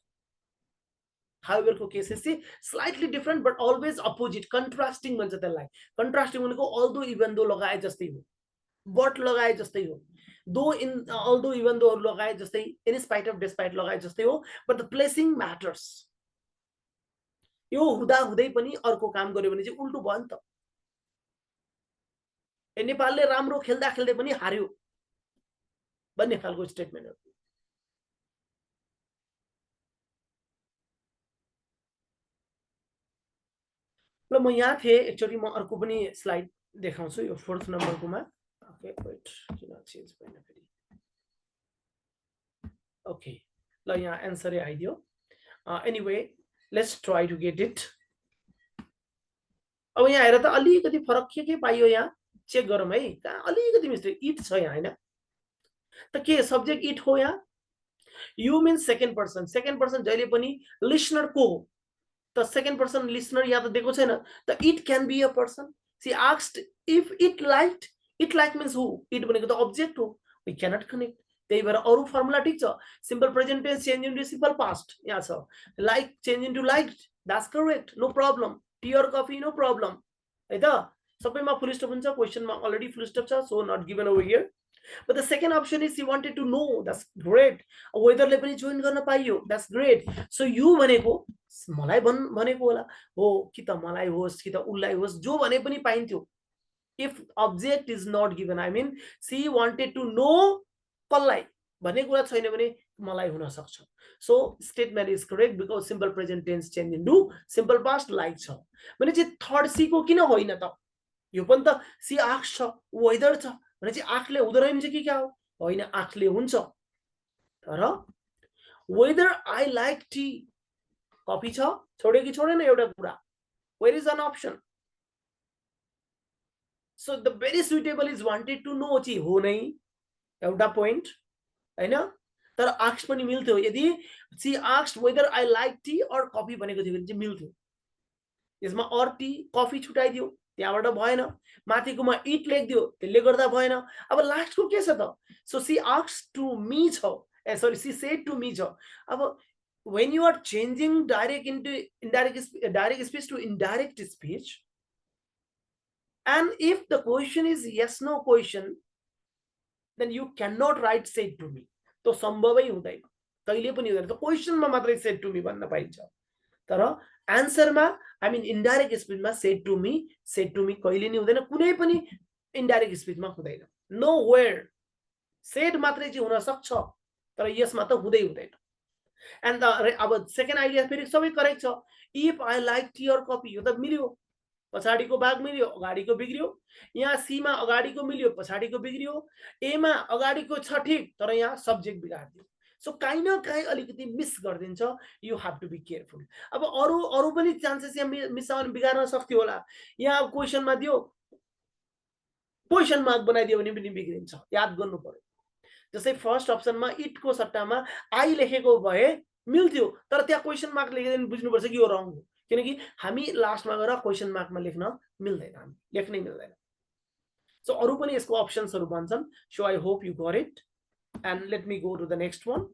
हाउएभर को केसेस चाहिँ slightly different but always opposite, contrasting भन्छ त्यसलाई. कन्ट्रास्टिङ भनेको अल्दो इभन दो लगाए जस्तै हो, बट लगाए जस्तै हो, दो इन अल्दो इभन दोहरू लगाए जस्तै, इन स्पाइट अफ डिस्पाइट लगाए जस्तै हो, बट द प्लेसिङ म्याटर्स. यो हुँदा हुँदै पनि अर्को काम गर्यो भने चाहिँ उल्टो भयो नि त. नेपालले राम्रो खेल्दा खेल्दै पनि हार्यो भन्ने खालको स्टेटमेन्टहरु. ल म यहाँ थिएँ, एकचोटि म अर्को पनि स्लाइड देखाउँछु यो 4th नम्बरकोमा. ओके वेट, किन चेन्ज भएन फेरि. ओके ल यहाँ एन्सरै आइदियो. Anyway let's try to get it. अब यहाँ हेर त अलिकति फरक के पाइयो, यहाँ चेक गरौँ है. कहाँ अलिकति मिस्टेक, इट छ यहाँ हैन त, के सब्जेक्ट इट हो यहाँ. You means second person, second person जहिले पनि लिसनर को हो त, सेकेन्ड पर्सन लिसनर यहाँ त दिएको छैन त. It can be a person. She asked if it liked, it like means who, it भनेको त अब्जेक्ट हो, वी क्यानट कनेक्ट. त्यही भएर अरु फर्मुला ठिक छ, simple present tense change into simple past यहाँ छ, like change into liked, that's correct, no problem. Tea और कफी नो प्रब्लम है त. सबैमा फुल स्टप हुन्छ, क्वेसनमा अलरेडी फुल स्टप छ, so not given over here. But the second option is you wanted to know, that's great. वेदरले पनि join गर्न पाइयो, that's great. So you भनेको मलाई भनेको होला हो कि त मलाई होस् कि त उलाई होस्, जो भने पनि पाइन्थ्यो. If object is not given, I mean she wanted to know कसलाई भन्ने कुरा छैन भने मलाई हुन सक्छ. So statement is correct because simple present tense change into simple past like छ भने चाहिँ थर्ड सी को किन होइन त. यो पनि त सी आक्स छ, वेदर छ भने चाहिँ आँखले हुँदो रहेछ कि क्या हो, होइन आँखले हुन्छ. तर whether I like tea, coffee छ, छोड्यो कि छोडेन एउटा कुरा, where is an option. So the very suitable is wanted to know चाहिँ हो नै एउटा पोइन्ट हैन. तर आक्स पनि मिल्थ्यो, यदि she asked whether I like tea और कफी भनेको थियो भने चाहिँ मिल्थ्यो. यसमा और टी कफी छुटाइदियो, त्यहाँबाट भएन. माथिकोमा इट लेखिदियो, त्यसले गर्दा भएन. अब लास्टको के छ त, so she asked to me छ, sorry she said to me छ. अब when you are changing direct into direct speech to indirect speech, and if the question is yes no question, then you cannot write said to me. तो सम्भवै हुँदैन, कहिले पनि हुँदैन. त क्वेसनमा मात्रै said to me भन्न पाइन्छ, तर आन्सरमा आई मिन इन्डाइरेक्ट स्पिचमा सेड टु मी कहिले नि हुँदैन, कुनै पनि इन्डाइरेक्ट स्पिचमा हुँदैन. नो वेयर सेड मात्रै चाहिँ हुन सक्छ, तर यसमा त हुँदै हुँदैन. एन्ड अब सेकेन्ड आइडिया फेरि सबै करेक्ट छ. इफ आई लाइक टी और कफी, यो त मिल्यो, पछाडिको भाग मिल्यो, अगाडिको बिग्रियो. यहाँ सी मा अगाडिको मिल्यो, पछाडिको बिग्रियो. ए मा अगाडिको छ ठिक, तर यहाँ सब्जेक्ट बिगाड्दियो. सो काहीँ न काहीँ अलिकति मिस गरिदिन्छ, you have to be careful. अब अरू पनि चान्सेस यहाँ मिसाउन बिगार्न सक्थ्यो होला. यहाँ क्वेसनमा दियो, क्वेसन मार्क बनाइदियो भने पनि बिग्रिन्छ, याद गर्नु पर्यो. जस्तै फर्स्ट अप्सनमा इटको सट्टामा आई लेखेको भए मिल्थ्यो, तर त्यहाँ क्वेसन मार्क लेखेर बुझ्नुपर्छ कि यो रङ हो, किनकि हामी लास्टमा गएर क्वेसन मार्कमा लेख्न मिल्दैन, हामी लेख्नै मिल्दैन. So अरु पनि यसको अप्सन्सहरु भन्छन्. So I hope you got it. And let me go to the next one.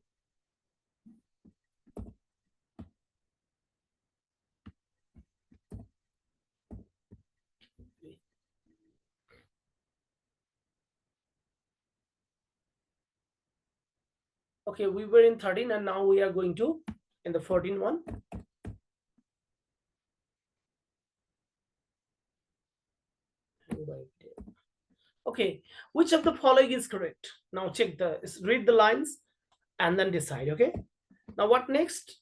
Okay, we were in 13 and now we are going to in the 14 one. Okay, which of the following is correct? Now check read the lines and then decide. Okay, now what next?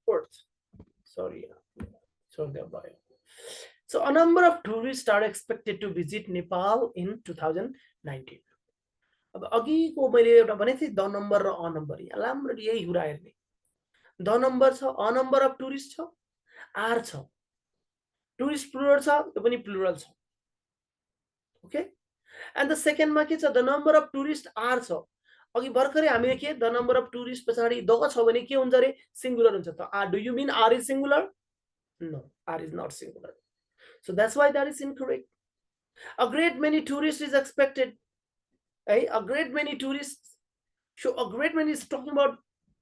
Fourth, sorry, so a number of tourists are expected to visit Nepal in 2019. अब अघिको मैले एउटा भनेको थिएँ the number र a number, यहाँ राम्ररी यही कुरा हेर्ने. द नम्बर छ, अ नम्बर अफ टुरिस्ट छ, आर छ, टुरिस्ट प्लुरल छ, यो पनि प्लुरल छ. ओके, एन्ड द सेकेन्डमा के छ, the number of tourist are छ. अघि भर्खरै हामीले के द नम्बर अफ टुरिस्ट पछाडि द छ भने के हुन्छ रे, सिंगुलर हुन्छ. त are, do you mean are is singular? No, are is not singular. So that's why that is incorrect. A great many tourists is expected. A great many tourists. So a great many is talking about,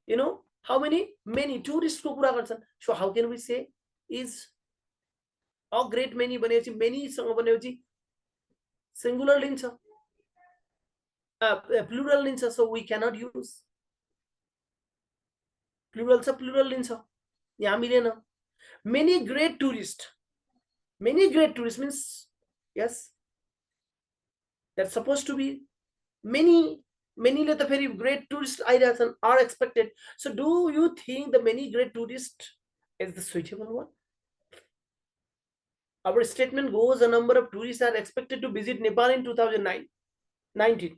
you know, how many? Many tourists ko pura garchan. So how can we say is a great many भनेपछि many सँग भनेपछि singular लिन्छ, plural लिन्छ. So we cannot use plural छ, plural लिन्छ, यहाँ मिलेन. Many great tourists. Many great tourists means, yes, that's supposed to be many ले त फेरि great tourists आइरहेछन्, are expected. So do you think the many great tourists is the suitable one? Our statement goes, a number of tourists are expected to visit Nepal in 2019.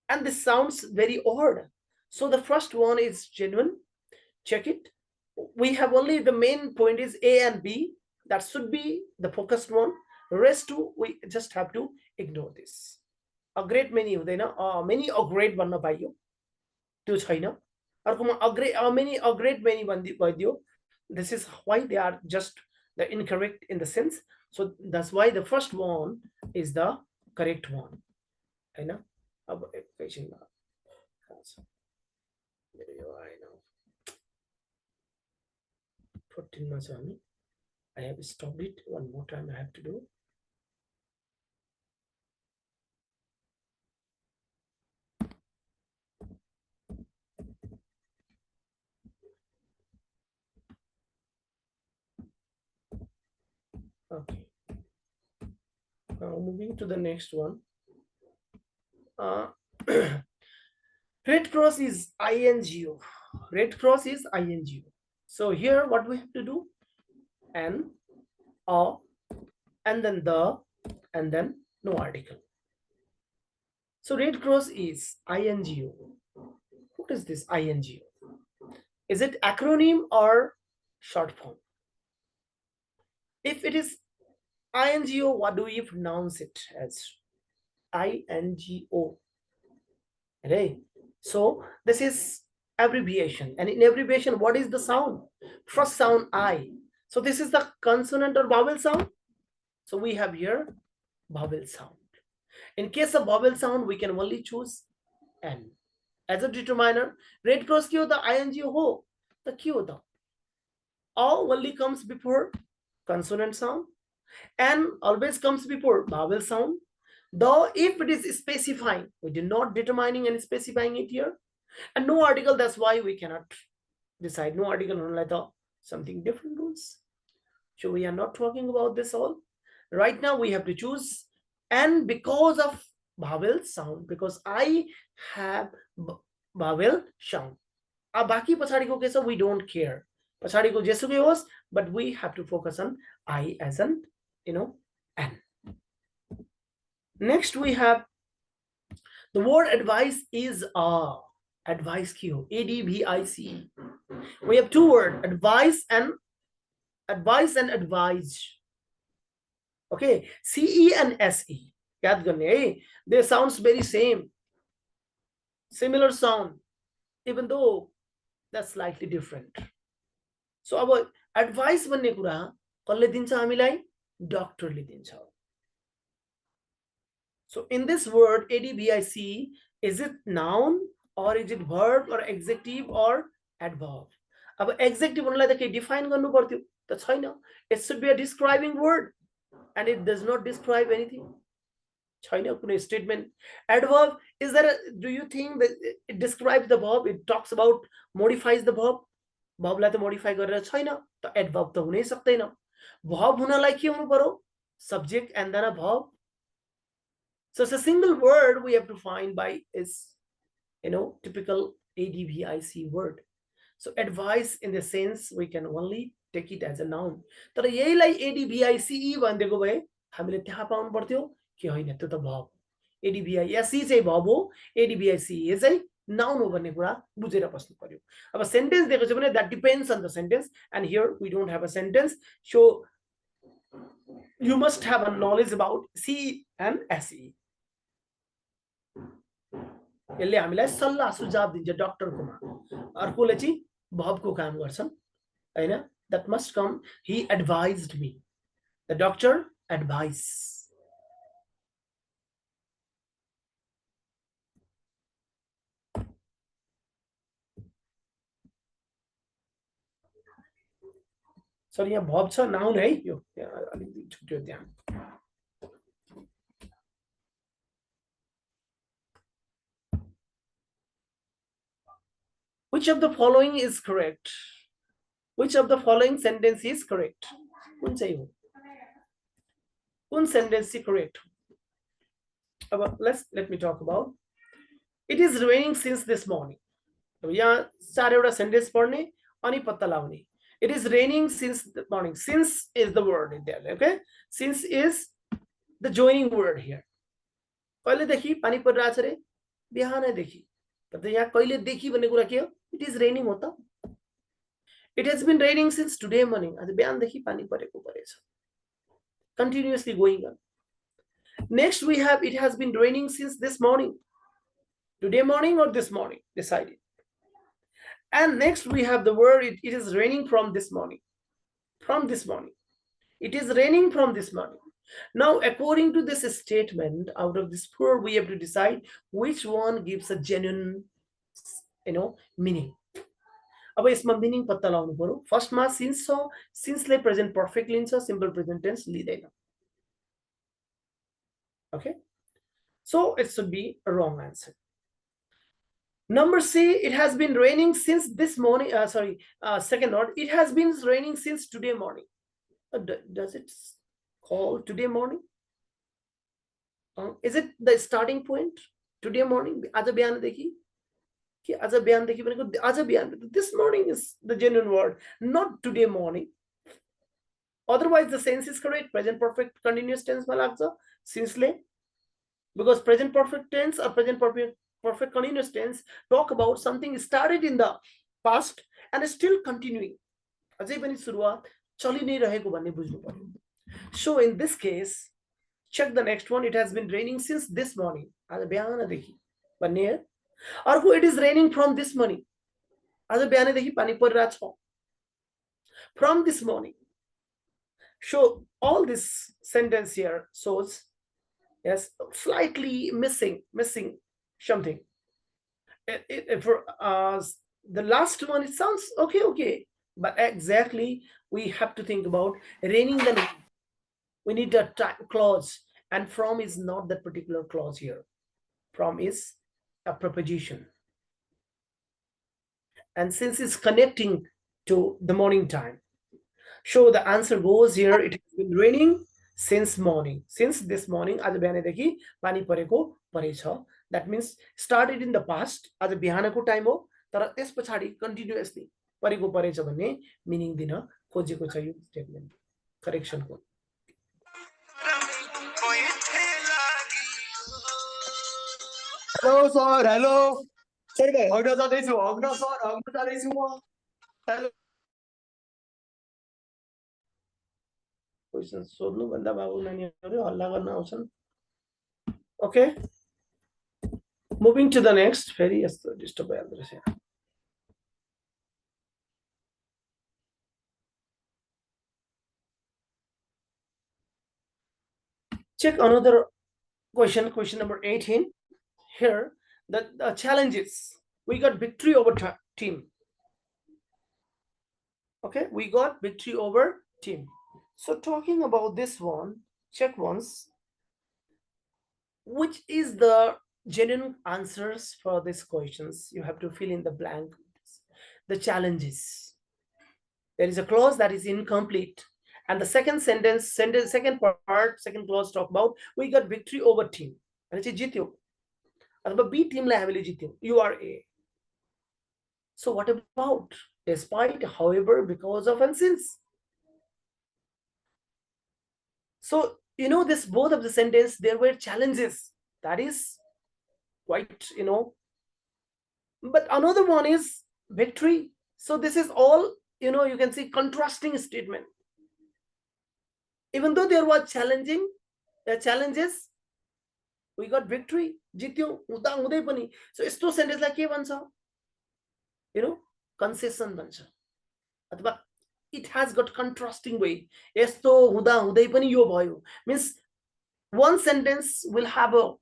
And this sounds very odd. So the first one is genuine. Check it. We have only the main point is A and B. That should be the focused one. Rest two, we just have to ignore this. A great many हुँदैन, many a great भन्न पाइयो, त्यो छैन. अर्कोमा a great many भइदियो. This is why they are just the incorrect in the sense. So that's why the first one is the correct one. हैन. अब एकैछिनमा I know 14 मा छ हामी. I have stopped it. One more time I have to do. Okay. Now moving to the next one. Red cross is INGO. Red cross is INGO. So here what we have to do? N, A, and then the, and then no article. So Red Cross is INGO. What is this INGO? Is it acronym or short form? If it is INGO, what do we pronounce it as? INGO. Right? So this is abbreviation, and in abbreviation, what is the sound? First sound I. So this is the consonant or vowel sound. So we have here vowel sound. In case of vowel sound, we can only choose N as a determiner. Red Cross kyo the INGO ho the kyo the all only comes before consonant sound, and always comes before vowel sound. Though if it is specifying, we did not determining and specifying it here, and no article. That's why we cannot decide. No article, like something different rules. So we are not talking about this all. Right now we have to choose, and because of vowel sound, because I have vowel sound. Baki pachadiko ke we don't care. Pachadiko jesuke was, but we have to focus on I as an, N. Next we have the word advice is advice kyo, ADVICE. We have two words, advice and advise. Okay, CE and SE. They sounds very same, similar sound, even though That's slightly different. So अब advice भन्ने कुरा कसले दिन्छ हामीलाई? डक्टरले दिन्छ. So in this word advic, is it noun or is it verb or adjective or adverb? अब adjective भन्नुलाई त के define गर्नु पर्थ्यो त छैन. It should be a describing word and it does not describe anything. छैन कुनै statement. Adverb, is there do you think that it describes the verb? It talks about, modifies the verb? verb लाई त modify गरेर छैन त adverb त हुनै सक्दैन. Verb हुनलाई के हुनु पर्यो? Subject and then a verb. So it's a single word we have to find by its, typical advic word. So advice in the sense we can only take it as a noun. तर यहीलाई advice भनिदिएको भए हामीले त्यहाँ पाउनु पर्थ्यो कि होइन त्यो त verb. advic चाहिँ verb हो, advic चाहिँ noun हो भन्ने कुरा बुझेर बस्नु पर्यो. अब sentence दिएको छ भने that depends on the sentence, and here we don't have a sentence, so you must have a knowledge about C and SE. यसले हामीलाई सल्लाह सुझाव दिन्छ डक्टरकोमा. अर्कोले चाहिँ भबको काम गर्छन् हैन. That must come, he advised me, the doctor advised. Sir यहाँ भब छ, नाउन है यो, अलिकति छुट्यो त्यहाँ. Which of the following is correct? Which of the following sentence is correct? कुन चाहिँ हो? कुन sentence is correct? Let me talk about. It is raining since this morning. अब यहाँ चारवटा sentence पढ्ने अनि पत्ता लगाउने. It is raining since the morning. Since is the word in there, okay? Since is the joining word here. कहिलेदेखि पानी परिरहेछ रे? बिहानैदेखि. तर यहाँ कहिलेदेखि भन्ने कुरा के हो? It is raining हो त. It has been raining since today morning. आज बिहानदेखि पानी परेको परेछ. Continuously going on. Next we have, it has been raining since this morning. Today morning or this morning, decide it. And next we have the word, it is raining from this morning. From this morning. It is raining from this morning. Now, according to this statement, out of this four, we have to decide which one gives a genuine, meaning. अब यसमा meaning पत्ता लगाउनु पर्यो. First मा since छ, since ले present perfect लिन्छ, simple present tense लिँदैन. Okay, so it should be a wrong answer. Number C, it has been raining since this morning. Second word, it has been raining since today morning. Does it call today morning? Is it the starting point? Today morning, आज बिहानदेखि कि आज बिहानदेखि भनेको आज बिहान. This morning is the genuine word, not today morning. Otherwise, the sense is correct. Present perfect continuous tense मा लाग्छ since ले, because present perfect tense or present perfect continuous tense talk about something started in the past and is still continuing. अझै पनि सुरुवात चलि नै रहेको भन्ने बुझ्नु पर्यो. So in this case, check the next one. It has been raining since this morning. आज बिहानदेखि भन्ने. अर्को, it is raining from this morning. आज बिहानदेखि पानी परिरहेछ. From this morning. So all this sentence here shows, yes, slightly missing something. For the last one, it sounds okay, but exactly we have to think about raining the name. We need a clause, and from is not that particular clause here. From is a preposition, and since it's connecting to the morning time, so the answer goes here. It has been raining since morning. Since this morning, आज बिहानदेखि पानी परेको परेछ. That means started in the past. आज बिहानको time हो, तर त्यस पछाडी कन्टिन्युअसली परेको परेछ भन्ने मिनिङ दिन खोजेको छ यो स्टेटमेन्ट. करेक्सनको. Hello sir. हेलो सर, हग्न जाँदैछु. हग्न सर, हग्न जाँदैछु म. हेलो. क्वेशन सोध्नु भन्दा बाबु नानीहरु हल्ला गर्न आउँछन्. Okay, moving to the next. फेरि यस्तो डिस्टर्ब भइहाल्दो रहेछ. Check another question number 18. Here, the challenges. We got victory over team. Okay, we got victory over team. So talking about this one, check once. Which is the genuine answers for these questions? You have to fill in the blank. The challenges. There is a clause that is incomplete. And the second second part, second clause talk about we got victory over team. And it's jityo. अथवा B team लाई हामीले जित्यौं. You are A. So what about despite, however, because of, and since? So you know this both of the sentence there were challenges. That is quite But another one is victory. So this is all you can see contrasting statement. Even though there was challenges, we got victory. जित्यौं हुँदा हुँदै पनि. So यस्तो सेन्टेन्सलाई के भन्छ? Concession भन्छ. अथवा it has got contrasting way. यस्तो हुँदा हुँदै पनि यो भयो. Means one sentence will have a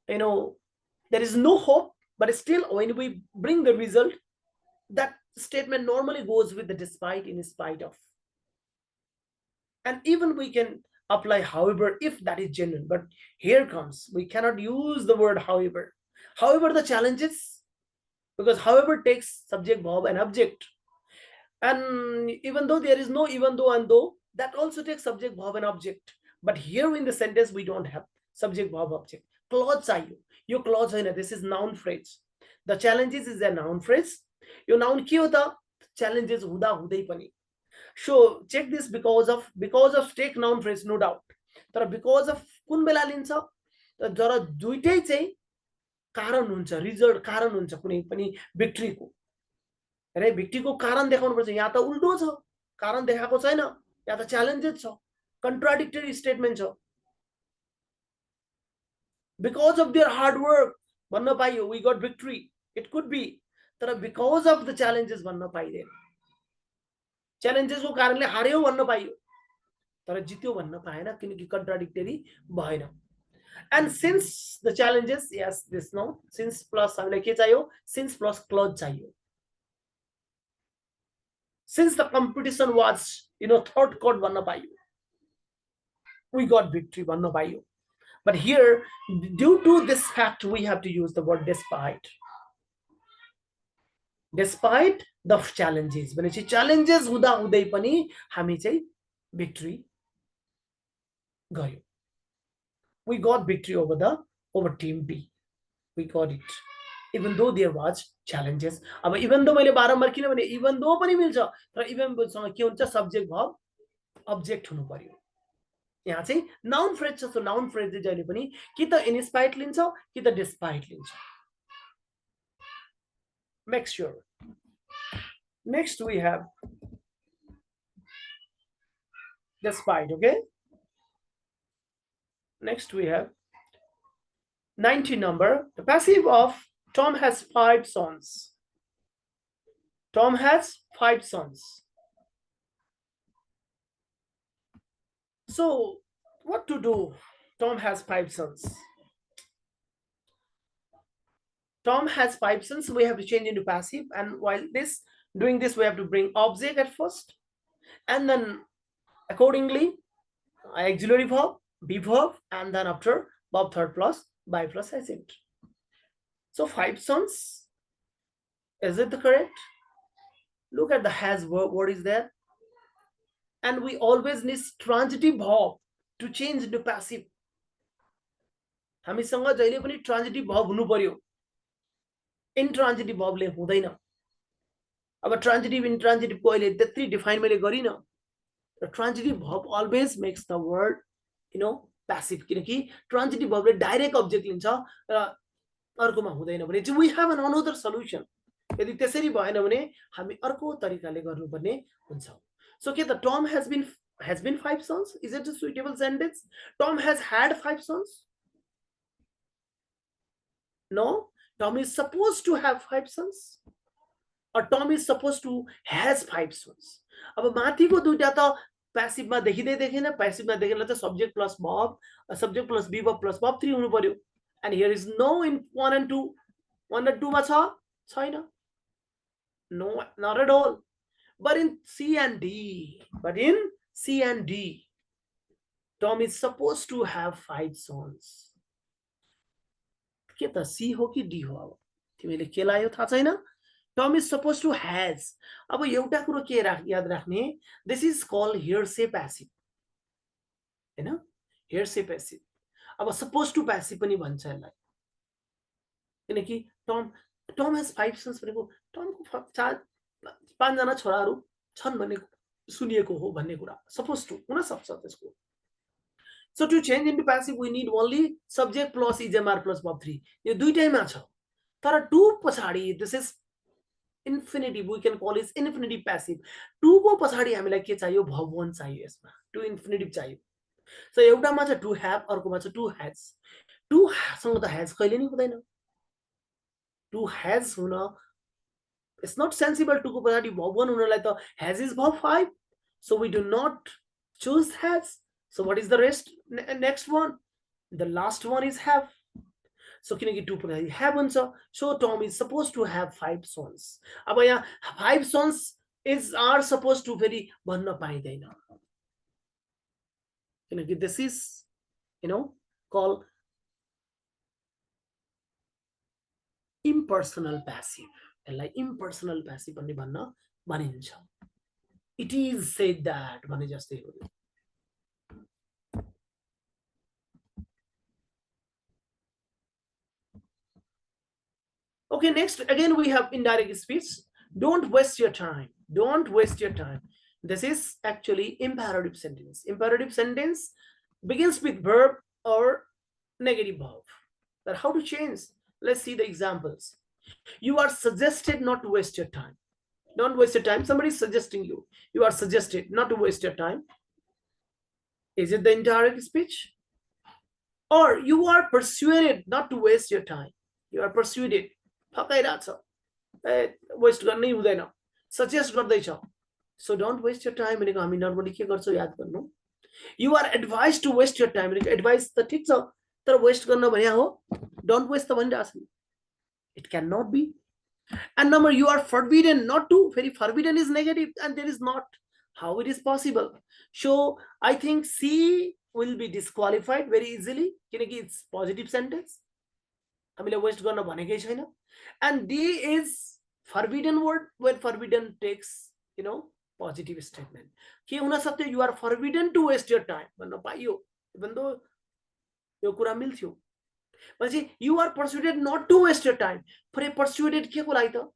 there is no hope, but still when we bring the result, that statement normally goes with the despite, in spite of. And even we can apply however if that is genuine, but here comes, we cannot use the word however. However, the challenges, because however takes subject, verb and object, and even though there is no even though and though, that also takes subject, verb and object. But here in the sentence we don't have subject, verb, object. Clause चाहियो. यो clause हैन, this is noun phrase. The challenges is a noun phrase. यो noun के हो त? Challenges हुँदा हुँदै पनि. So check this because of take noun phrase, no doubt. तर because of कुन बेला लिन्छ? जरा दुईटै चाहिँ कारण हुन्छ, रिजल्ट कारण हुन्छ कुनै पनि भिक्ट्रीको. अरे भिक्ट्रीको कारण देखाउनु पर्छ. यहाँ त उल्टो छ, कारण देखाएको छैन. यहाँ त च्यालेन्जेस छ, कन्ट्राडिक्टरी स्टेटमेन्ट छ. Because of their hard work भन्न पाइयो, we got victory. It could be. तर because of the challenges भन्न पाइदैन. Challenges को कारणले हार्यो भन्न पाइयो, तर जित्यो भन्न पाएन किनकि कन्ट्राडिक्टरी भएन. And since the challenges, yes, this no, since plus हामीलाई के चाहियो? Since plus clause चाहियो. Since the competition was third court भन्न पाइयो, we got victory भन्न पाइयो. But here, due to this fact, we have to use the word despite. Despite the challenges, भनेपछि challenges हुँदा हुँदै पनि हामी चाहिँ victory गयो. We got victory over team B. We got it. Even though there was challenges. अब even though मैले बारम्बार किन भने even though पनि मिल्छ, तर even सँग के हुन्छ? Subject, verb, object हुनु पर्यो. यहाँ चाहिँ noun phrase छ. So noun phrase चाहिँ जहिले पनि कि त in spite लिन्छ कि त despite लिन्छ. Make sure. Next we have despite. Okay. Next we have 19 number. The passive of Tom has 5 sons. Tom has 5 sons. So what to do? Tom has 5 sons. Tom has 5 sons. We have to change into passive, and while doing this we have to bring object at first, and then accordingly auxiliary verb, be verb, and then after verb third plus by plus agent. So 5 sons. Is it the correct? Look at the has verb. What is there? And we always need transitive verb to change into passive. हामीसँग जहिले पनि transitive verb हुनु पर्यो. Intransitive verb ले हुँदैन. अब transitive intransitive को अहिले त्यति define मैले गरिन. The transitive verb always makes the word passive, किनकि transitive verb ले direct object लिन्छ र अर्कोमा हुँदैन भने चाहिँ we have another solution. यदि त्यसरी भएन भने हामी अर्को तरिकाले गर्नुपर्ने हुन्छ. So okay, the Tom has been 5 sons. Is it a suitable sentence? Tom has had 5 sons. No, Tom is supposed to have 5 sons, or Tom is supposed to has 5 sons. अब माथिको दुईटा त प्यासिभमा देखिँदै देखेन, प्यासिभमा देखेन त subject plus verb, subject plus be verb plus verb 3 हुनु पर्यो. And here is no in 1 and 2. 1 and 2 मा छ छैन. No, not at all. But in C and D, Tom is supposed to have 5 sons. के त C हो कि D हो? अब तिमीले के लायो थाहा छैन. Tom is supposed to has. अब एउटा कुरो के याद राख्ने, this is called hearsay passive. हैन? Hearsay passive. अब supposed to passive पनि भन्छ यसलाई. किनकि Tom has 5 sons भनेको टमको 5 जना छोराहरू छन् भन्ने सुनिएको हो भन्ने कुरा. Supposed to हुन सक्छ त्यसको. So to change into passive we need only subject plus ijmr plus verb 3. यो दुईटैमा छ. तर 2 पछाडी this is infinitive, we can call it infinitive passive. 2 को पछाडी हामीलाई के चाहियो, verb 1 चाहियो यसमा. 2 infinitive चाहियो. So एउटामा छ to have, अर्कोमा छ to has. 2 सँग त has कहिले नि हुँदैन. 2 has हुन, it's not sensible. 2 को पछाडी verb 1 हुनलाई त has is verb 5. So we do not choose has. So what is the rest? Next one, the last one is have. So किनकि 2 पछाडी have हुन्छ. So Tom is supposed to have 5 sons. अब यहाँ 5 sons are supposed to फेरि भन्न पाइदैन. किनकि this is, called impersonal passive. यसलाई impersonal passive पनि भनिन्छ. It is said that भने जस्तै हो. Okay, next again we have indirect speech. Don't waste your time. Don't waste your time. This is actually imperative sentence. Imperative sentence begins with verb or negative verb. But how to change? Let's see the examples. You are suggested not to waste your time. Don't waste your time. Somebody is suggesting you. You are suggested not to waste your time. Is it the indirect speech? Or you are persuaded not to waste your time. You are persuaded. Waste गर्नै हुँदैन. Suggest गर्दैछ. So don't waste your time. भनेको हामी normally के गर्छौं याद गर्नु. You are advised to waste your time. भनेको advice त ठीक छ, तर waste गर्न भन्या हो. Don't waste the भनिराछ. It cannot be. And number, you are forbidden not to. Very forbidden is negative and there is not. How it is possible? So I think C will be disqualified very easily. किनकि it's positive sentence. हामीले waste गर्न भनेकै छैन. And D is forbidden word, where forbidden takes, positive statement. के हुन सक्थ्यो, you are forbidden to waste your time भन्न पाइयो, even though यो कुरा मिल्थ्यो. भनेपछि you are persuaded not to waste your time. For persuaded के को लागि त?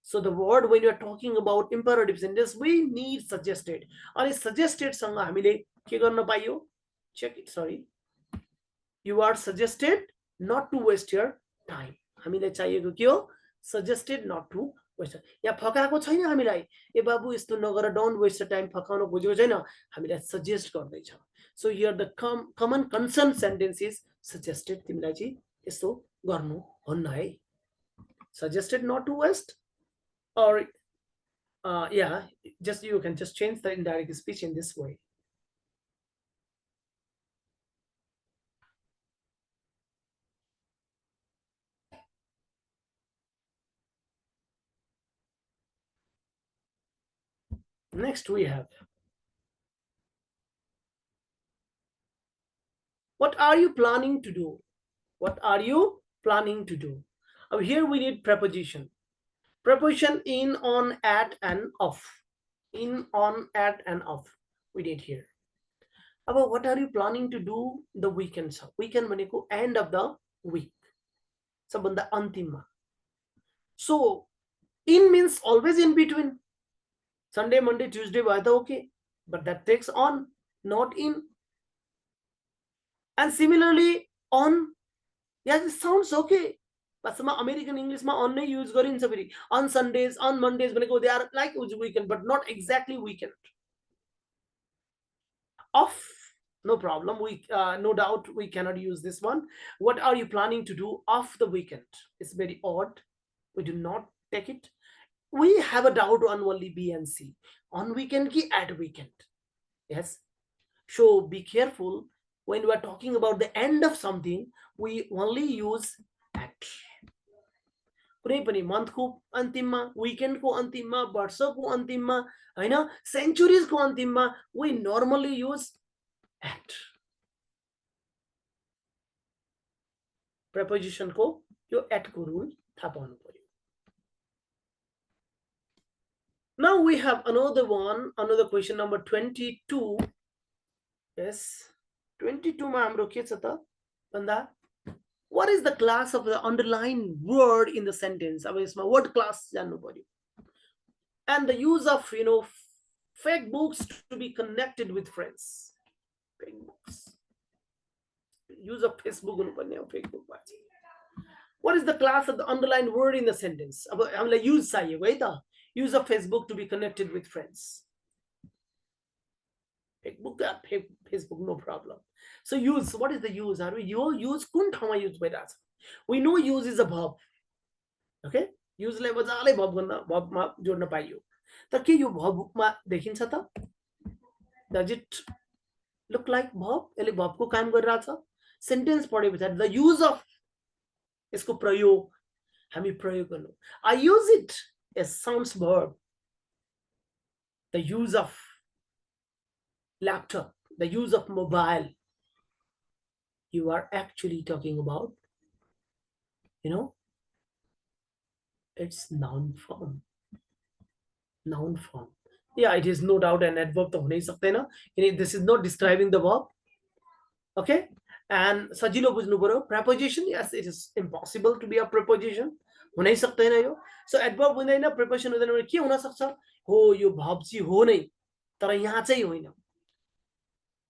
So the word, when you are talking about imperative sentence, we need suggested. अनि suggested सँग हामीले के गर्न पाइयो? Check it, sorry. You are suggested not to waste your time. हामीलाई चाहिएको के हो? Suggested not to waste. यहाँ फकाएको छैन हामीलाई. ए बाबु यस्तो नगर, don't waste your time. फकाउन खोजेको छैन. हामीलाई suggest गर्दैछ. So here the common concern sentence is suggested. तिमीलाई चाहिँ यस्तो गर्नु हुन्न है. Suggested not to waste, or yeah, just you can just change the indirect speech in this way. Next we have, what are you planning to do? What are you planning to do? Here we need preposition. Preposition in, on, at, and off. In, on, at, and off. We did here. About what are you planning to do the weekend? Weekend भनेको end of the week. सबभन्दा अन्तिममा. So in means always in between. Sunday, Monday, Tuesday, either okay, but that takes on, not in. And similarly, on, yeah, this sounds okay. But some American English ma on use on Sundays, on Mondays, when they are like weekend, but not exactly weekend. Off, no problem. We no doubt we cannot use this one. What are you planning to do off the weekend? It's very odd. We do not take it. We have a doubt on only B and C. On weekend ki at weekend. Yes. So be careful when we are talking about the end of something, we only use at. कुनै पनि मन्थको अन्तिममा, विकेन्डको अन्तिममा, वर्षको अन्तिममा, हैन, सेन्चुरिजको अन्तिममा we normally use at. preposition को यो at को rule थाहा पाउनु पर्यो. Now we have another one, another question number 22. Yes, 22 मा हाम्रो के छ त भन्दा, what is the class of the underlined word in the sentence? अब यसमा word class जान्नु पर्यो. And the use of, fake books to be connected with friends. Fake books. Use of Facebook हुनुपर्ने हो, Facebook मा. What is the class of the underlined word in the sentence? अब हामीलाई use चाहिएको है त. Use of Facebook to be connected with friends. Facebook, no problem. So use, what is the use? Are we use कुन ठाउँमा use भइरहेछ? We know use is a verb. Okay? Use लाई मजाले verb मा जोड्न पाइयो. तर के यो verb मा देखिन्छ त? Does it look like verb? यसले verb को काम गरिरहेछ? Sentence पढेपछि the use of यसको प्रयोग हामी प्रयोग गर्नु. I use it as sounds verb. The use of laptop, the use of mobile, you are actually talking about, it's noun form. Noun form. Yeah, it is no doubt an adverb to hunai saktaina. This is not describing the verb. Okay? And sajilo bujhnu paryo. Preposition, yes, it is impossible to be a preposition. Hunai saktaina yo. So adverb hundaina, preposition hundaina, ke huna sakcha? Ho, yo verb chi ho nai. Tara yaha chai hoina.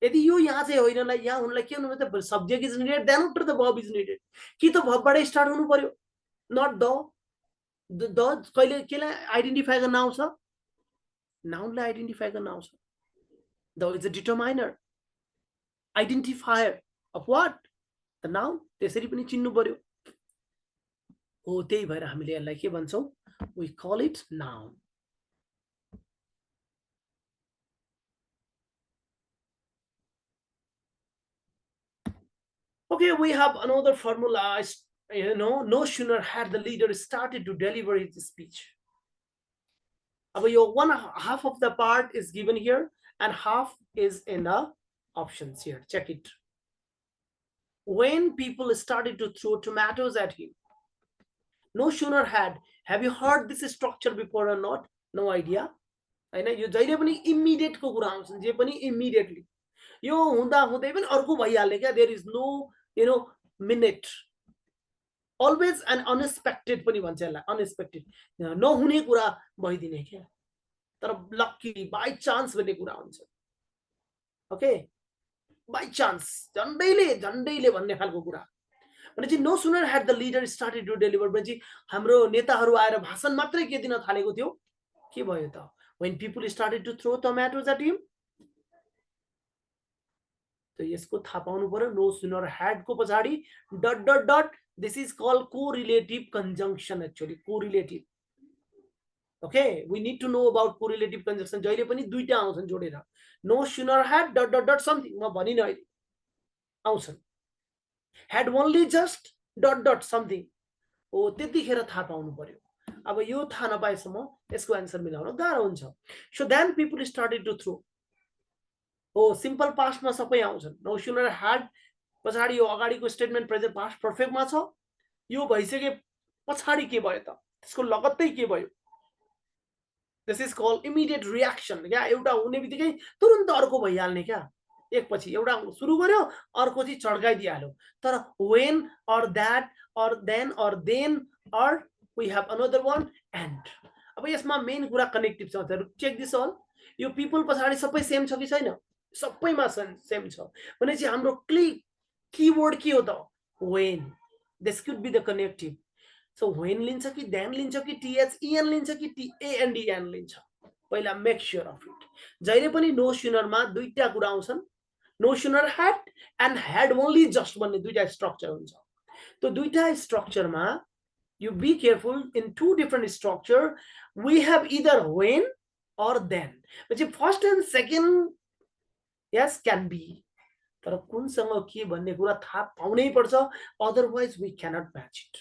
यदि यो यहाँ चाहिँ होइनलाई यहाँ हुनलाई के हुनु पर्छ? Subject is needed, then after the verb is needed. कि त वर्बबाट स्टार्ट हुनु पर्यो, नट द कहिले केलाई आइडेन्टिफाई गर्न आउँछ? नाउनलाई आइडेन्टिफाई गर्न आउँछ. The is a determiner, identifier of what? The noun. त्यसरी पनि चिन्नु पर्यो. हो, त्यही भएर हामीले यसलाई के भन्छौं? We call it noun. Okay, we have another formula. No sooner had the leader started to deliver his speech. One half of the part is given here and half is in the options here. Check it. When people started to throw tomatoes at him. No sooner had. Have you heard this structure before or not? No idea. I know you जहिले पनि immediate को कुरा आउँछ, जे पनि immediately. यो हुँदा हुँदै पनि अर्को भइहाल्ने क्या. There is no minute. Always an unexpected पनि भन्छ यसलाई. Unexpected. नहुने कुरा भइदिने क्या. तर lucky, by chance भन्ने कुरा हुन्छ. Okay? By chance. झन्डैले भन्ने खालको कुरा. भनेपछि no sooner had the leader started to deliver, भनेपछि हाम्रो नेताहरू आएर भाषण मात्रै के दिन थालेको थियो? के भयो त? When people started to throw tomatoes at him. So यसको थाहा पाउनु पर्यो. No sooner had को पछाडी ... This is called correlative conjunction actually. Correlative. Okay, we need to know about correlative conjunction. जहिले पनि दुईटा आउँछन् जोडेर. No sooner had ... something. म भनिन अहिले. आउँछन्. Had only just ... something. ओ त्यतिखेर थाहा पाउनु पर्यो. अब यो थाहा नपाएसम्म यसको आन्सर मिलाउन गाह्रो हुन्छ. So then people started to throw. Oh, simple past मा सबै आउँछन्. No sooner had पछाडी यो अगाडिको स्टेटमेन्ट प्रेजेन्ट पास्ट पर्फेक्ट मा छ. यो भइसके पछाडी के भयो त? त्यसको लगत्तै के भयो? This is called immediate reaction. क्या एउटा हुने बित्तिकै तुरुन्त अर्को भइहाल्ने क्या. एकपछि एउटा सुरु गर्यो, अर्को चाहिँ चड्काइदिहाल्यो. तर when or that or then or then or we have another one and. अब यसमा मेन कुरा कनेक्टिभ छ. Check this all. यो पिपल पछाडी सबै सेम छ कि छैन? सबैमा सेम छ. भनेपछि हाम्रो कीवर्ड के हो त? When. This could be the connective. So when लिन्छ कि then लिन्छ कि THEN लिन्छ कि TANDN लिन्छ? पहिला make sure of it. जहिले पनि no sooner मा दुईटा कुरा आउँछन्. No sooner had and had only just भन्ने दुईटा स्ट्रक्चर हुन्छ. त्यो दुईटा स्ट्रक्चर मा you be careful, in two different structure we have either when or then. But first and second Yes, can be. तर कुनसँग के भन्ने कुरा थाहा पाउनै पर्छ, otherwise we cannot match it.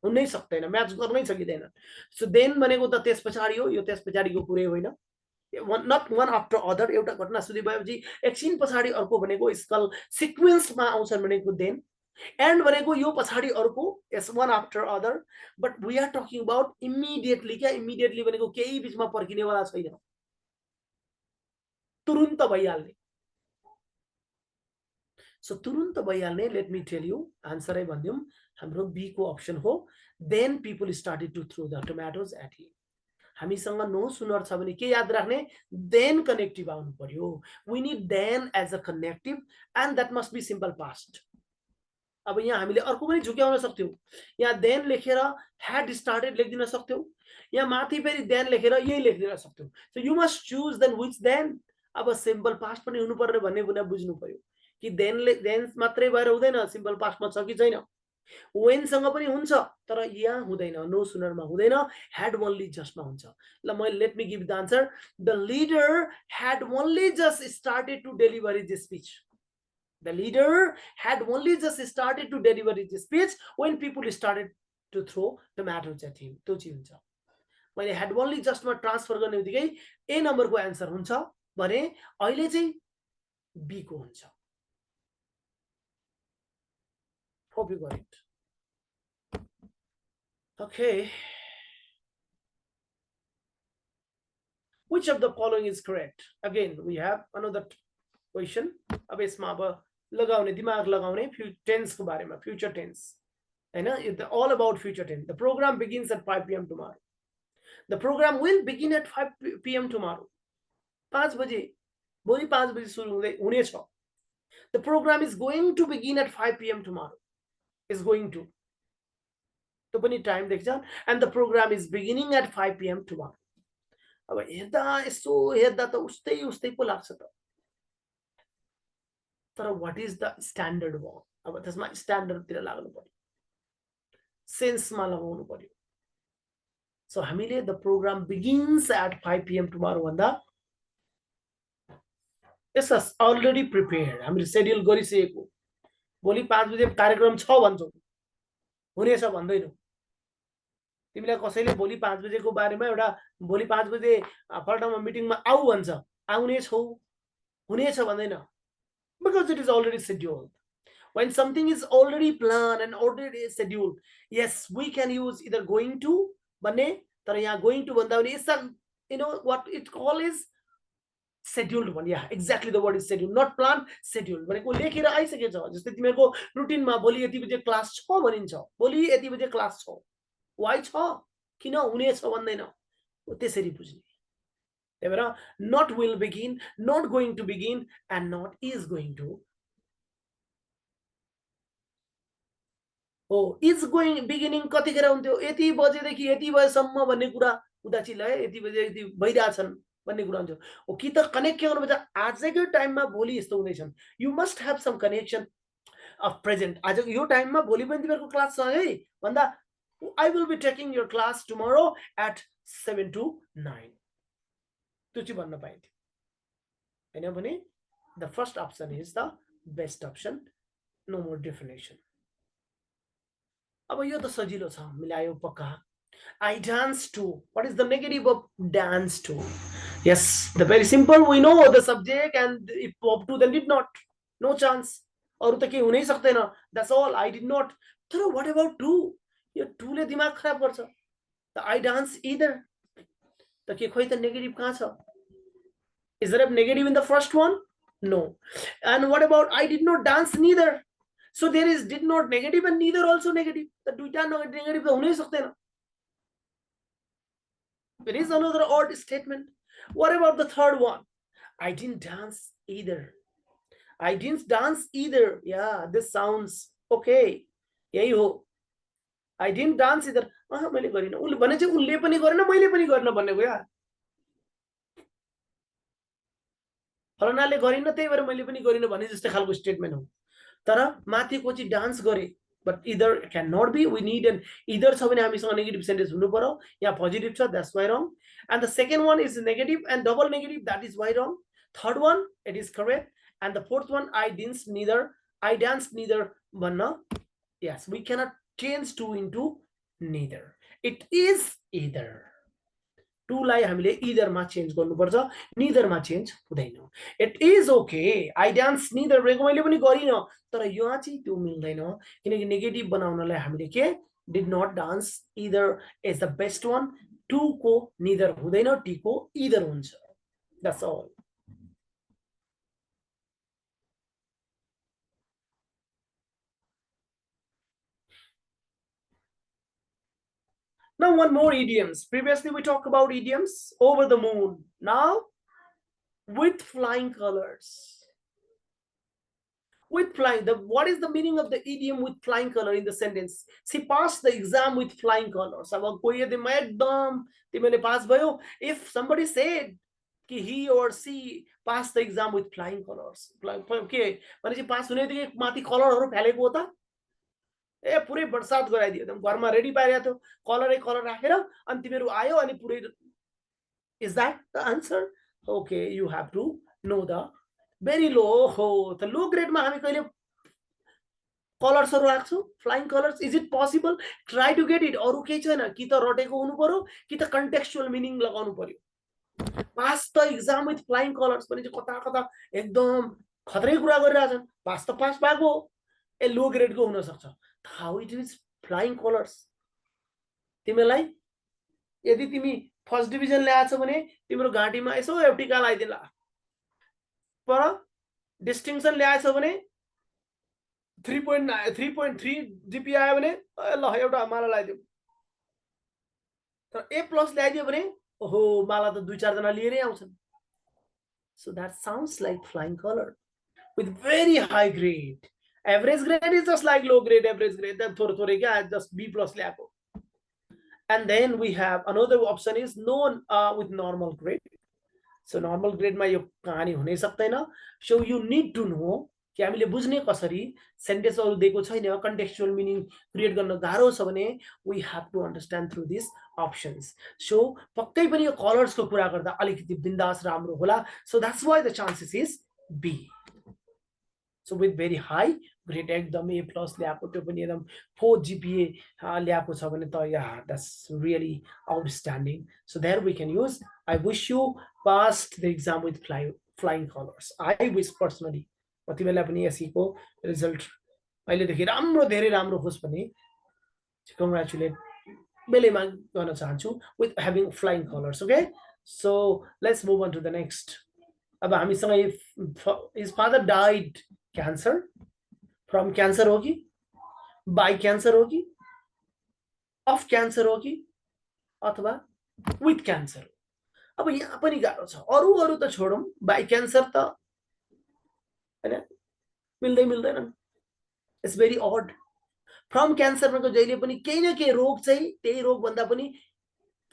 हुनै सक्दैन, म्याच गर्नै सकिँदैन. सो देन भनेको त त्यस पछाडि हो, यो त्यस पछाडिको कुरै होइन. नट वान आफ्टर अदर, एउटा घटना सुरु भएपछि एकछिन पछाडि अर्को भनेको स्कल सिक्वेन्समा आउँछन् भनेको देन. एन्ड भनेको यो पछाडि अर्को, yes one after other. But we are talking about immediately. क्या इमिडिएटली भनेको केही बिचमा पर्खिनेवाला छैन, तुरुन्त भइहाल्ने. सो तुरुन्त भइहाल्ने. लेट मी टेल यू, आन्सरै भनिदिउँ, हाम्रो बी को अप्सन हो. Then people started to throw the tomatoes at him. हामीसँग नो सुनर छ भने के याद राख्ने, देन कनेक्टिभ आउनु पर्यो. We need then as a connective and that must be simple past. अब यहाँ हामीले अर्को पनि झुक्याउन सक्थ्यौँ. यहाँ देन लेखेर ह्याड स्टार्टेड लेखिदिन सक्थ्यौँ. यहाँ माथि फेरि देन लेखेर यही लेखिदिन सक्थ्यौँ. So you must choose then which then. अब सिम्पल पास्ट पनि हुनुपर्ने भन्ने कुरा बुझ्नु पर्यो कि देन मात्रै भएर हुँदैन, सिम्पल पास्टमा छ कि छैन. वेनसँग पनि हुन्छ, तर यहाँ हुँदैन, नो सुनरमा हुँदैन, ह्याड ओन्ली जस्टमा हुन्छ. ल मैले let me give the answer. The leader had only just started to deliver his speech. The leader had only just started to deliver his speech when people started to throw tomatoes at him. त्यो चाहिँ हुन्छ. मैले had only just मा transfer गर्ने बित्तिकै ए नम्बरको answer हुन्छ भने अहिले चाहिँ बी को हुन्छ. Hope you got it. Okay. Which of the following is correct? Again, we have another question. अब यसमा अब लगाउने, दिमाग लगाउने टेन्स को बारेमा, फ्युचर टेन्स हैन. It's all about future tense. The program begins at 5 p.m. tomorrow. The program will begin at 5 p.m. tomorrow. 5 बजे, भोलि 5 बजे सुरु हुनेछ. The program is going to begin at 5 p.m. tomorrow. Is going to. त्यो पनि time देख्छ. And the program is beginning at 5 p.m. tomorrow. अब हेर्दा यसो हेर्दा त उस्तै उस्तै पो लाग्छ त. तर what is the standard verb? अब त्यसमा स्ट्यान्डर्डतिर लाग्नु पर्यो, सेन्समा लगाउनु पर्यो. सो हामीले the program begins at 5 p.m. tomorrow भन्दा यस अलरेडी प्रिपेयर्ड, हामीले शेड्युल गरिसकेको. भोलि 5 बजे कार्यक्रम छ भन्छौ, हुनेछ भन्दैनौ. तिमीलाई कसैले भोलि 5 बजेको बारेमा एउटा भोलि 5 बजे फल्टामा मिटिङमा आऊ भन्छ, आउने छौ, हुनेछ भन्दैन. Because it is already scheduled. When something is already planned and already scheduled, yes, we can use either going to भन्ने. तर यहाँ going to भन्दा पनि it's you know what it call is scheduled one. Yeah, exactly, the word is scheduled, not planned, scheduled. भनेको लेखेर आइसकेछ. जस्तै तिमीहरुको रुटिनमा भोलि यति बजे क्लास छ भनिन्छ, भोलि यति बजे क्लास छ. Why छ, किन हुनेछ भन्दैन, त्यसरी बुझ्ने. त्यही भएर not will begin, not going to begin, and not is going to. Oh, is going beginning कतिखेर हुन्थ्यो, यति बजेदेखि यति बजेसम्म भन्ने कुरा हुँदा चाहिँ ल यति बजे यति भइराछन् भन्ने कुरा हुन्थ्यो. ओ कि त कनेक्ट के गर्नुपर्छ, आजकै टाइममा भोलि यस्तो हुँदैछन्. You must have some connection of present. आज यो टाइममा भोलि पनि तिमीहरुको क्लास छ है भन्दा I will be taking your class tomorrow at 7 to 9. त्यो चाहिँ भन्न पाइन्थ्यो हैन भने the first option is the best option. No more definition. अब यो त सजिलो छ, मिलायो पक्का. I dance to. What is the negative of dance to? Yes, the very simple. We know the subject, and if pop to then did not. No chance. अरु त के हुनै सक्दैन. That's all. I did not. तर what about to? यो to ले दिमाग खराब गर्छ. The I dance either. त के खोइ त negative कहाँ छ? Is there a negative in the first one? No. And what about I did not dance neither? So there is did not negative and neither also negative. The duita negative त हुनै सक्दैन. There is another odd statement. What about the third one? I didn't dance either. I didn't dance either. Yeah, this sounds okay. यही हो. I didn't dance either. मैले गरिन. उले भने चाहिँ उले पनि गरेन, मैले पनि गर्न भन्नेको यार. फलानाले गरिन त्यही भएर मैले पनि गरिन भन्ने जस्तै खालको स्टेटमेन्ट हो. तर माथिको चाहिँ डान्स गरे, but either can not be. We need an either छ भने हामीसँग नेगेटिभ सेन्टेन्स हुनु पर्यो. यहाँ पोजिटिभ छ, that's why wrong. And the second one is negative and double negative, that is why wrong. Third one, it is correct. And the fourth one, I danced neither vanna. Yes, we cannot change two into neither. It is either. Too लाई हामीले इदरमा चेन्ज गर्नुपर्छ, निदरमा चेन्ज हुँदैन. It is okay, I dance neither भनेको मैले पनि गरिनँ, तर यहाँ चाहिँ त्यो मिल्दैन, किनकि नेगेटिभ बनाउनलाई हामीले के did not dance either is the best one. Too को निदर हुँदैन, टी को इदर हुन्छ. That's all. Now one more idioms. Previously we talked about idioms. Over the moon. Now with flying colors. With flying, what is the meaning of the idiom with flying color in the sentence? She passed the exam with flying colors. If somebody said he or she passed the exam with flying colors, okay, pass माथि कलरहरु फ्यालेको हो त, ए पुरै बर्सात गराइदियो, एकदम घरमा ready पारेको थियो, कलरै colour राखेर अनि तिमीहरु आयो अनि पुरै. Is that the answer? Okay, you have to know the very low हो. The low grade मा हामी कहिले कलर्सहरु राख्छौं, flying colours. Is it possible? Try to get it. अरु केही छैन, कि त रटेको हुनु पर्यो कि त कन्टेक्स्चुअल मिनिङ लगाउनु पर्यो. Pass the exam with flying colours भने चाहिँ कता कता एकदम खतरै कुरा गरिरहेछन्. पास त पास भएको हो, ए लो ग्रेडको हुन सक्छ. How it is flying colours? तिमीलाई यदि तिमी फर्स्ट डिभिजन ल्याएछौ भने तिम्रो घाँटीमा यसो एउटा टिका लगाइदिला, पर डिस्टिंक्सन ल्याएछौ भने 3.3 जीपी आयो भने ल एउटा माला लगाइदियो. तर ए प्लस ल्याइदियो भने ओहो माला त दुई चार जना लिएरै आउँछन्. So that sounds like flying color with very high grade. Average grade is just like low grade, average grade. Then थोरै क्या just B plus ल्याएको. And then we have another option is known with normal grade. So normal grade मा यो कहानी हुनै सक्दैन. So you need to know कि हामीले बुझ्ने कसरी, सेन्टेन्सहरु दिएको छैन, कन्टेक्स्चुअल मिनिङ क्रिएट गर्न गाह्रो छ भने we have to understand through these options. So पक्कै पनि यो कलर्सको कुरा गर्दा अलिकति बिन्दास राम्रो होला. So that's why the chances is B. So with very high grade, एकदम A plus ल्याएको, त्यो पनि एकदम 4 GPA ल्याएको छ भने त yeah, that's really outstanding. So there we can use I wish you passed the exam with flying colors. I wish personally तिमीलाई पनि एसईको रिजल्ट अहिलेदेखि राम्रो, धेरै राम्रो होस् भने कङ्ग्रेचुलेट बेलैमा गर्न चाहन्छु with having flying colors. Okay, so let's move on to the next. अब हामीसँग his father died cancer, from cancer हो कि, by cancer हो कि, of cancer हो कि, अथवा with cancer. अब यहाँ पनि गाह्रो छ. अरु त छोडौं, by cancer त हैन मिल्दै मिल्दैन. It's very odd. From cancer मा जहिले पनि केही न केही रोग चाहिँ त्यही रोग भन्दा पनि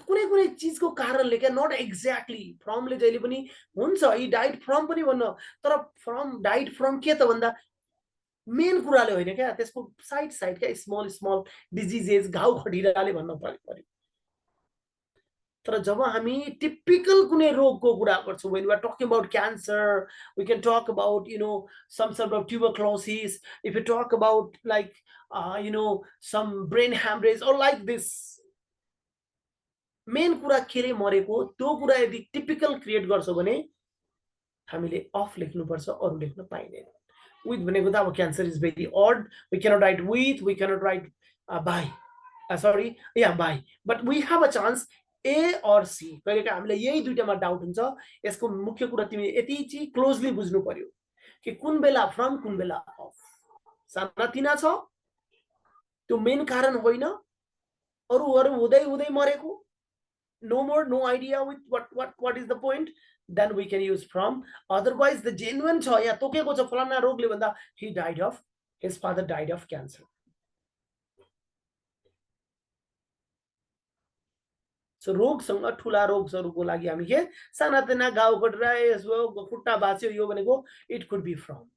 कुनै कुनै चीजको कारणले क्या, not exactly. From ले जहिले पनि हुन्छ, he died from पनि भन्न, तर from died from के त भन्दा मेन कुराले होइन क्या, त्यसको साइड क्या, स्मल डिजिजेस, घाउ खटिराले भन्न पर्यो. तर जब हामी टिपिकल कुनै रोगको कुरा गर्छौं, when we are talking about cancer, we can talk about some sort of tuberculosis. If you talk about like some brain hemorrhage or like this, main कुरा केले मरेको त्यो कुरा यदि टिपिकल क्रिएट गर्छौ भने हामीले अफ लेख्नु पर्छ, अरु लेख्न पाइदैन. With भनेको त अब cancer is very odd. We cannot write with, we cannot write by. By. But we have a chance A or C. कहिलेका हामीलाई यही दुईटामा डाउट हुन्छ. यसको मुख्य कुरा तिमी यति चाहिँ क्लोजली बुझ्नु पर्यो कि कुन बेला फ्रम, कुन बेला अफ. सानातिना छ, त्यो मेन कारण होइन, अरु हुँदै हुँदै मरेको, no more, no idea with what is the point, then we can use from. Otherwise the genuine छ, या तोकेको छ फलाना रोगले भन्दा his father died of cancer. So रोगसँग ठुला रोगहरुको लागि हामी के सानातिना घाउ खटिरा, यसो खुट्टा भाँच्यो, यो भनेको it could be from.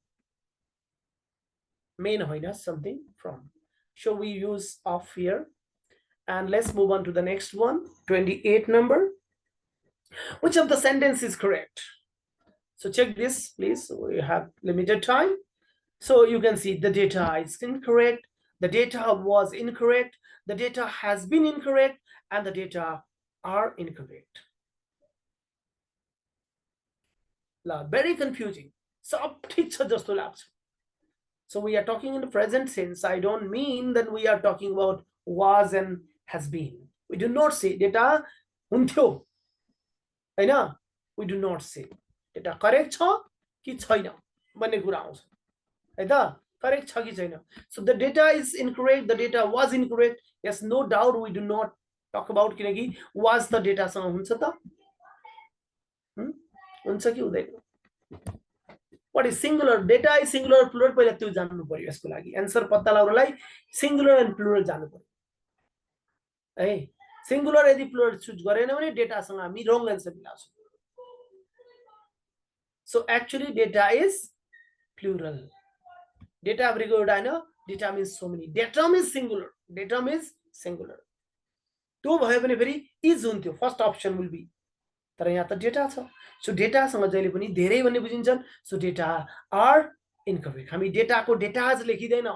Main होइन, something from. So we use of here. And let's move on to the next one, 28 number. Which of the sentence is correct? So check this, please. We have limited time. So you can see the data is incorrect, the data was incorrect, the data has been incorrect, and the data are incorrect. Very confusing. So we are talking in the present sense. I don't mean that we are talking about was and has been. We do not say data huन्थ्यो हैन, we do not say data correct छ कि छैन भन्ने कुरा आउँछ है त, correct छ कि छैन. So the data is incorrect, the data was incorrect. Yes, no doubt we do not talk about किनकि was the data सँग हुन्छ त, हुन्छ कि हुँदैन. What is singular? Data is singular, plural पहिला त्यो जान्नु पर्यो यसको लागि. एन्सर पत्ता लगाउनलाई singular and plural जान्नु पर्यो है. singular यदि plural चुज गरेन भने डेटा सँग हामी wrong answer मिलाउँछौँ. So actually data is plural. Data भनेको एउटा हैन, data means so many. Data means singular. Data means singular. त्यो भयो भने फेरि is हुन्थ्यो, first option will be. तर यहाँ त डेटा छ. सो डेटा सँग जहिले पनि धेरै भन्ने बुझिन्छन्. So data are incorrect. हामी डेटाको डेटाज लेखिदैन,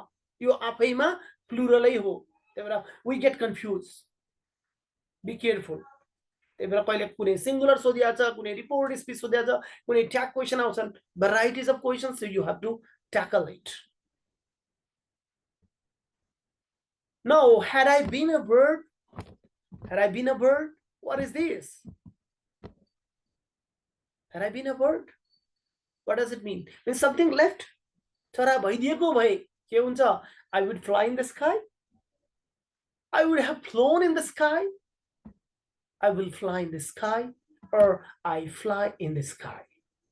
यो आफैमा प्लुरलै हो. त्यही भएर we get confuse. Be careful. त्यही भएर कहिले कुनै सिंगुलर सोधिया छ, कुनै रिपोर्ट स्पिच सोधिया छ, कुनै ट्याग क्वेशन आउँछन्, varieties of questions, so you have to tackle it. Now, had I been a bird? Had I been a bird? What is this? Had I been a bird? What does it mean? When something left, चरा भइदिएको भए के हुन्छ? I would fly in the sky. I would have flown in the sky. I will fly in the sky, or I fly in the sky.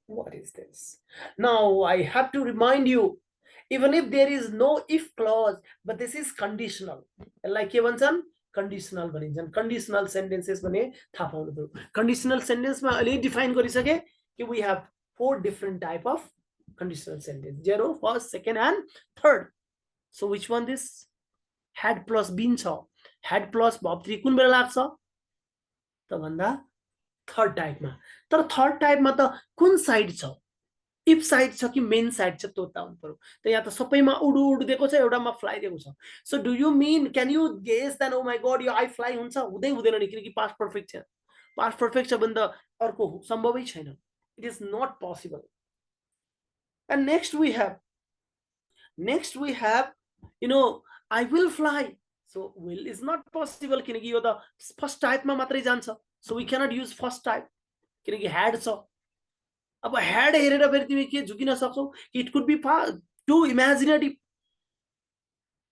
What is this? Now I have to remind you, even if there is no if clause, but this is conditional. Like के भन्छन्? Conditional भनिन्छन्. Conditional sentences भने थाहा पाउनु पर्यो. Conditional sentence मा अलि define गरिसके कि we have 4 different type of conditional sentence. 0, first, second, and third. So which one this? Had plus been छ. Had plus verb 3 कुन बेला लाग्छ? त भन्दा थर्ड टाइपमा. तर थर्ड टाइपमा त कुन साइड छ? इफ साइड छ कि मेन साइड छ त्यो ताउनु पर्यो. त यहाँ त सबैमा उडु उडु दिएको छ, एउटामा फ्लाइ दिएको छ. So do you mean, can you guess that oh my god यो आई फ्लाइ हुन्छ? हुँदै हुँदैन नि, किनकि पास्ट पर्फेक्ट छ. पास्ट पर्फेक्ट छ भने त अर्को सम्भवै छैन. It is not possible. And next we have you know, I will fly. So will is not possible किनकि यो त फर्स्ट टाइपमा मात्रै जान्छ. So we cannot use first type किनकि had छ. अब had हेरेर फेरि तिमी के झुकिन सक्छौ? It could be too imaginative,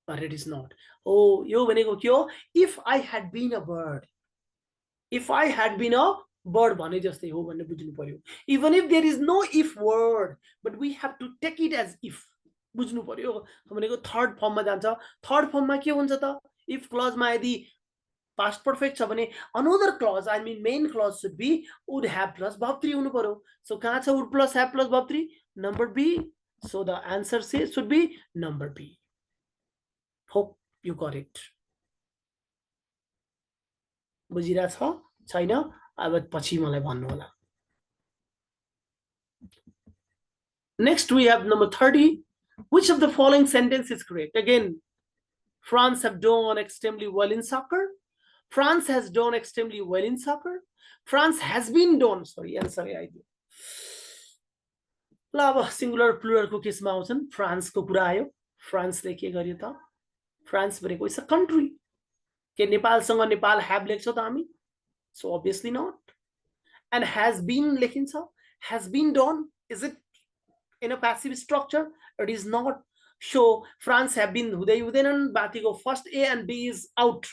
but it is not. Oh, यो भनेको के हो? If I had been a bird. If I had been a bird भने जस्तै हो भन्ने बुझ्नु पर्यो. Even if there is no if word, but we have to take it as if. बुझ्नु पर्यो. भनेको थर्ड फर्ममा जान्छ. थर्ड फर्ममा के हुन्छ त? इफ क्लजमा यदि पास्ट पर्फेक्ट छ भने another clause, I mean main clause should be would have plus verb 3 हुनु पर्यो. सो कहाँ छ would plus have plus verb 3? Number B. So the answer should be number B. Hope you got it. बुझिरा छ छैन? अब पछि मलाई भन्नु होला. Next we have number 30. Which of the following sentence is correct? Again, France have done extremely well in soccer. France has done extremely well in soccer. France has been done. Sorry, answer I do. ल अब singular plural को केसमा आउँछन्. France को कुरा आयो. फ्रान्सले के गर्यो त? फ्रान्स भनेको इज अ कन्ट्री. के नेपालसँग नेपाल have लेख्छौ त हामी? So obviously not. And has been लेखिन्छ. Has been done. Is it in a passive structure? It is not. So France have been हुँदै हुँदैनन्. बाँकीको first A and B is out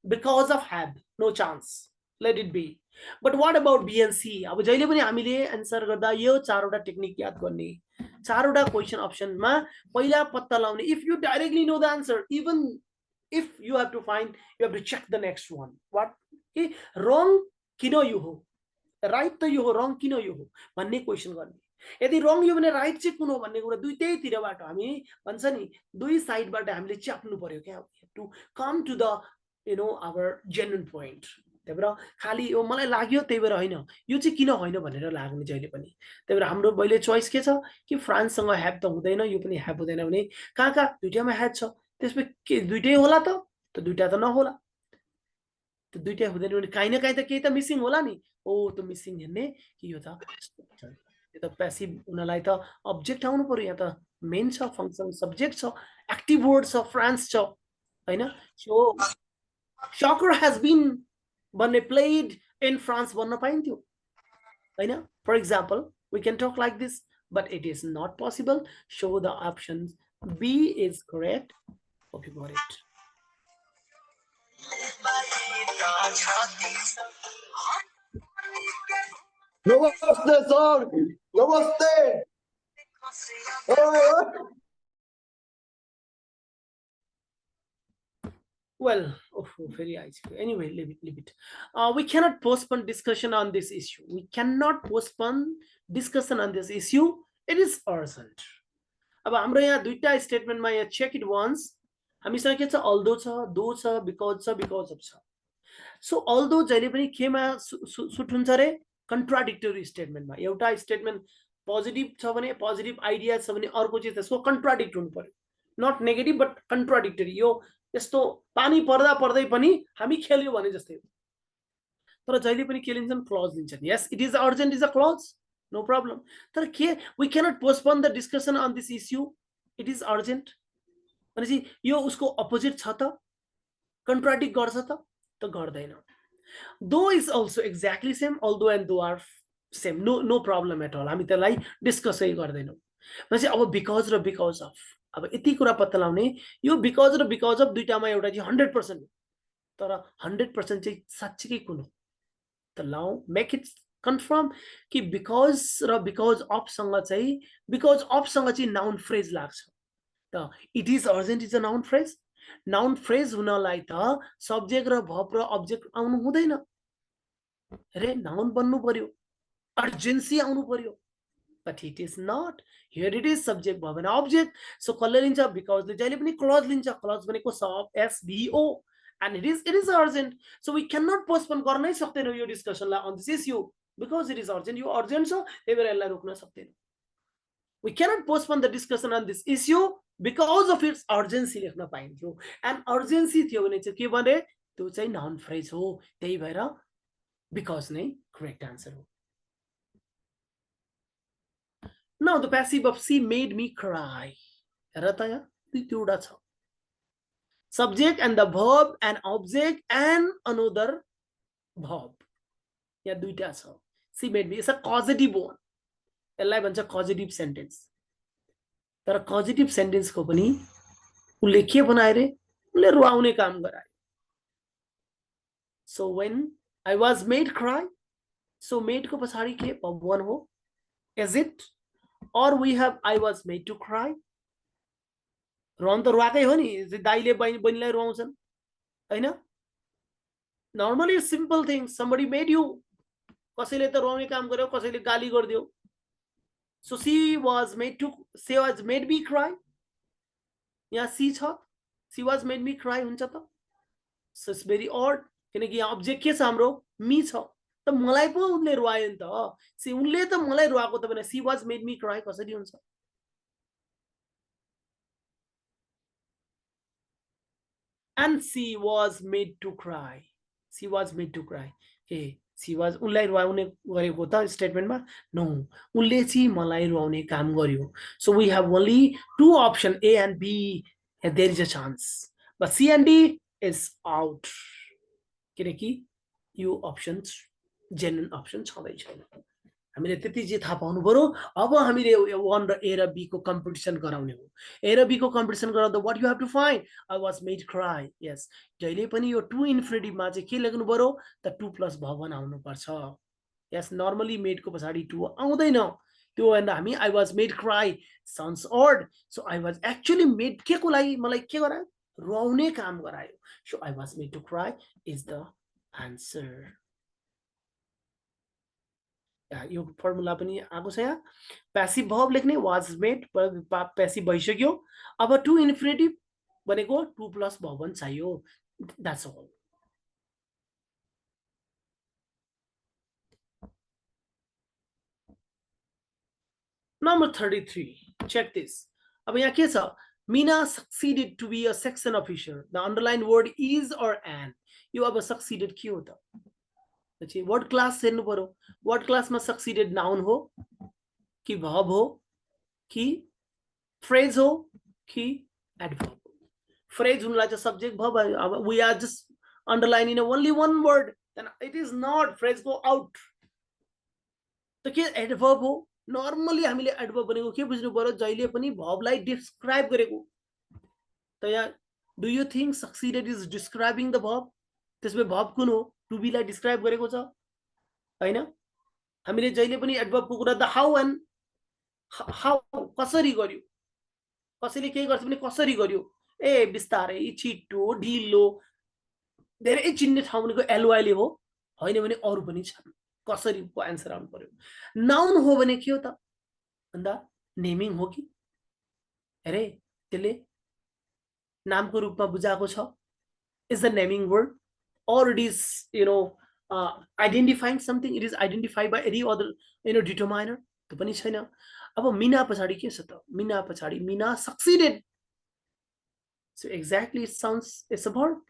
because of have. No chance. Let it be. But what about B and C? अब जहिले पनि हामीले answer गर्दा यो चारवटा technique याद गर्ने. चारवटा क्वेशन अप्सनमा पहिला पत्ता लगाउने. If you directly know the answer, even if you have to find, you have to check the next one. What? Okay, wrong किन यो हो? राइट त यो हो, रङ किन यो हो भन्ने क्वेशन गर्ने. यदि रङ यो भने राइट चाहिँ कुन हो भन्ने कुरा दुईटैतिरबाट हामी भन्छ नि, दुई साइडबाट हामीले च्याप्नु पर्यो क्या. To come to the our genuine point. त्यही भएर खालि यो मलाई लाग्यो त्यही भएर होइन, यो चाहिँ किन होइन भनेर लाग्ने जहिले पनि। त्यही भएर हाम्रो मैले चोइस के छ कि फ्रान्ससँग ह्याभ त हुँदैन, यो पनि ह्याभ हुँदैन भने कहाँ कहाँ दुइटामा ह्याज छ, त्यसमा के दुइटै होला त दुइटा त नहोला, त दुइटै हुँदैन भने काहीँ न काहीँ त केही त मिसिङ होला नि। ओ त्यो मिसिङ हेर्ने कि यो त यो त प्यासिभ हुनलाई त अब्जेक्ट आउनु पर्यो, यहाँ त मेन छ, फङ्सन सब्जेक्ट छ, एक्टिभ वर्ड छ, फ्रान्स छ होइन। सो सकर हेज बिन भन्ने प्लेड इन फ्रान्स भन्न पाइन्थ्यो होइन। For example we can talk like this, but it is not possible. So the option B is correct. Hope you got it. नमस्ते sir, नमस्ते। Well, very nice. Anyway, leave it. We cannot postpone discussion on this issue. We cannot postpone discussion on this issue. It is urgent. अब हाम्रो यहाँ दुईटा स्टेटमेन्टमा यहाँ check it once हामीसँग के छ, अल्दो छ, दो छ, बिकज छ, बिकज अफ छ। सो अल्दो जहिले पनि केमा सुट हुन्छ रे, कन्ट्राडिक्टरी स्टेटमेन्टमा। एउटा स्टेटमेन्ट पोजिटिभ छ भने, पोजिटिभ आइडिया छ भने अर्को चाहिँ त्यसको कन्ट्राडिक्ट हुनु पर्यो, नट नेगेटिभ बट कन्ट्राडिक्टरी। यो यस्तो पानी पर्दा पर्दै पनि हामी खेल्यो भने जस्तै हो। तर जहिले पनि के लिन्छन्, क्लज लिन्छन्। Yes it is urgent is a clause, no problem. तर के we cannot postpone the discussion on this issue, it is urgent भनेपछि यो उसको अपोजिट छ त, कन्ट्राडिक्ट गर्छ त गर्दैन। Though is also exactly same, although and though are same, no problem at all, हामी त्यसलाई डिस्कसै गर्दैनौँ। भनेपछि अब बिकज र बिकज अफ, अब यति कुरा पत्ता लगाउने, यो बिकज र बिकज अफ दुईटामा एउटा चाहिँ 100% हो, तर 100% चाहिँ साँच्चीकै कुन हो त लाउ मेक इट कन्फर्म कि बिकज र बिकज अफसँग चाहिँ, बिकज अफसँग चाहिँ नाउन फ्रेज लाग्छ त। It is urgent is a noun phrase. Noun phrase हुनलाई त सब्जेक्ट र भर्ब र अब्जेक्ट आउनु हुँदैन रे, नाउन बन्नु पर्यो, अर्जेन्सी आउनु पर्यो। But it is not. Here it is subject verb and object. So कसले लिन्छ, because ले जहिले पनि clause लिन्छ, clause भनेको sub SVO, and it is urgent. So we cannot postpone, गर्नै सक्दैनौँ यो डिस्कसनलाई on this issue because it is urgent. यो urgent छ, त्यही भएर यसलाई रोक्न सक्दैनौँ। We cannot postpone the discussion on this issue because of its urgency लेख्न पाइन्थ्यो, and urgency थियो भने चाहिँ के भने त्यो चाहिँ noun phrase हो, त्यही भएर because नै correct answer हो। Now the passive of she made me cry. हेर त यहाँ दुईवटा छ, subject and the verb and object and another verb, यहाँ दुईटा छ। she made me is a causative one, यसलाई भन्छ causative sentence। तर causative sentence को पनि उसले के बनाए रे, उसले रुवाउने काम गरायो। So when I was made cry, so made को पछाडि के verb one हो, is it? Or we have I was made to cry, रुवाउनु त रुवाकै हो नि, दाइले बहिनीलाई रुवाउँछन् हैन। Normally simple thing, somebody made you, कसैले त रुवाउने काम गर्यो, कसैले गाली गरिदियो। So she was made me cry, यहाँ she छ, she was made me cry हुन्छ त। So it's very odd, किनकि यहाँ अब्जेक्ट के छ हाम्रो, मी छ, त मलाई पो उनले रुवायो नि त, उनले त मलाई रुवाएको त भने she was made me cry कसरी हुन्छ। And she was made to cry, she was made to cry, A she was उनलाई रुवाउने गरेको त स्टेटमेन्टमा, नो उनले चाहिँ मलाई रुवाउने काम गर्यो। So we have only two options, A and B, and there is a chance, but C and D is out, किनकि यो अप्सन्स जेन्युइन अप्सन छँदै छैन। हामीले त्यति चाहिँ थाहा पाउनु पर्यो। अब हामीले 1 र A र B को कम्पिटिसन गराउने हो। A र B को कम्पिटिसन गराउँदा what you have to find, I was made cry, yes. जहिले पनि यो टु इन्फिनिटिभमा चाहिँ के लेख्नु पर्यो त, 2 प्लस भवन आउनु पर्छ। यस, नर्मली मेड को पछाडि 2 आउँदैन, त्यो भन्दा हामी I was made cry sounds odd, so I was actually made के को लागि, मलाई के गरायो, रुवाउने काम गरायो। So I was made to cry is the answer। यो फर्मुला पनि आएको छ यहाँ। प्यासिभ भर्ब लेख्ने वाज मेड, प्यासिभ भइसक्यो। अब टु इन्फिनिटिभ भनेको 2 प्लस भवन चाहियो, that's all. Number 33. Check this. अब यहाँ के छ? Meena succeeded to be a section officer. The underlined word is or an. यो अब succeeded के हो त? पछि word class हेर्नु पर्यो. Word class मा succeeded noun हो कि verb हो कि phrase हो कि adverb हो. Phrase हुनुलाई चाहिँ subject verb. अब we are just underlining only one word. Then it is not. Phrase go out. त के adverb हो. नर्मली हामीले एडभर्ब भनेको के बुझ्नु पर्यो जहिले पनि भर्बलाई डिस्क्राइब गरेको त यहाँ do you think succeeded is describing the verb त्यसमै भर्ब कुन हो टु बी लाई डिस्क्राइब गरेको छ हैन हामीले जहिले पनि एडभर्बको कुरा द हाउ एन्ड हाउ कसरी गर्यो कसैले के गर्छ भने कसरी गर्यो ए बिस्तारै छिटो ढिलो धेरै चिन्ने ठाउँ भनेको एलवाई ले हो हैन भने अरु पनि छन् कसरी को आन्सर आउनु पर्यो नाउन हो भने के हो त भन्दा नेमिङ हो कि अरे त्यसले नामको रूपमा बुझाएको छ is the naming word or it is identifying something it is identified by any other determiner त्यो पनि छैन अब मीना पछाडी के छ त मीना पछाडी Meena succeeded so exactly it sounds it's a verb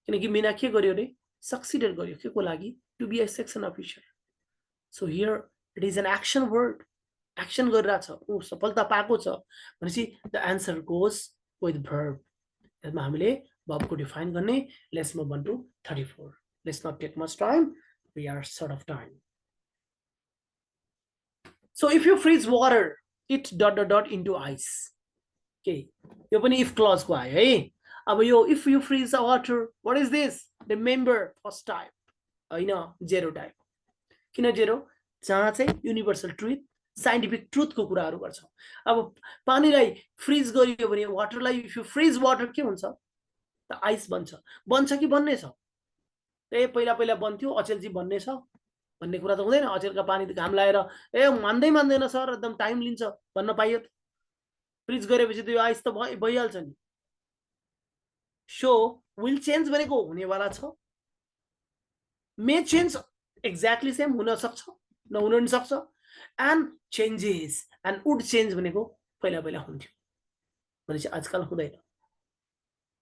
किनकि मीना के गर्यो रे succeeded गर्यो के को लागि to be a section officer so here it is an action word action गरिरा छ उ सफलता पाएको छ भनेपछि the answer goes with verb यसमा हामीले verb को define गर्ने let's move on to 34 let's not take much time we are short of time so if you freeze water it ... into ice okay यो पनि if clause को आयो है अब यो if you freeze the water what is this remember first type हैन zero type किन zero जहाँ चाहिँ universal truth scientific truth को कुराहरु गर्छ अब पानीलाई फ्रीज गरियो भने वाटरलाई if you freeze water के हुन्छ त आइस बन्छ कि बन्ने छ ए पहिला पहिला बन्थ्यो अचेलजी बन्ने छ भन्ने कुरा त हुँदैन अचेलका पानी त घाम लाएर ए मान्दैन सर एकदम टाइम लिन्छ भन्न पाइयो त फ्रीज गरेपछि त यो आइस त भइहाल्छ नि सो विल चेन्ज भनेको हुने वाला छ मे चेन्ज एक्ज्याक्टली सेम हुन सक्छ नहुन पनि सक्छ and changes and would change भनेको पहिला पहिला हुन्थ्यो भनेपछि आजकल हुँदैन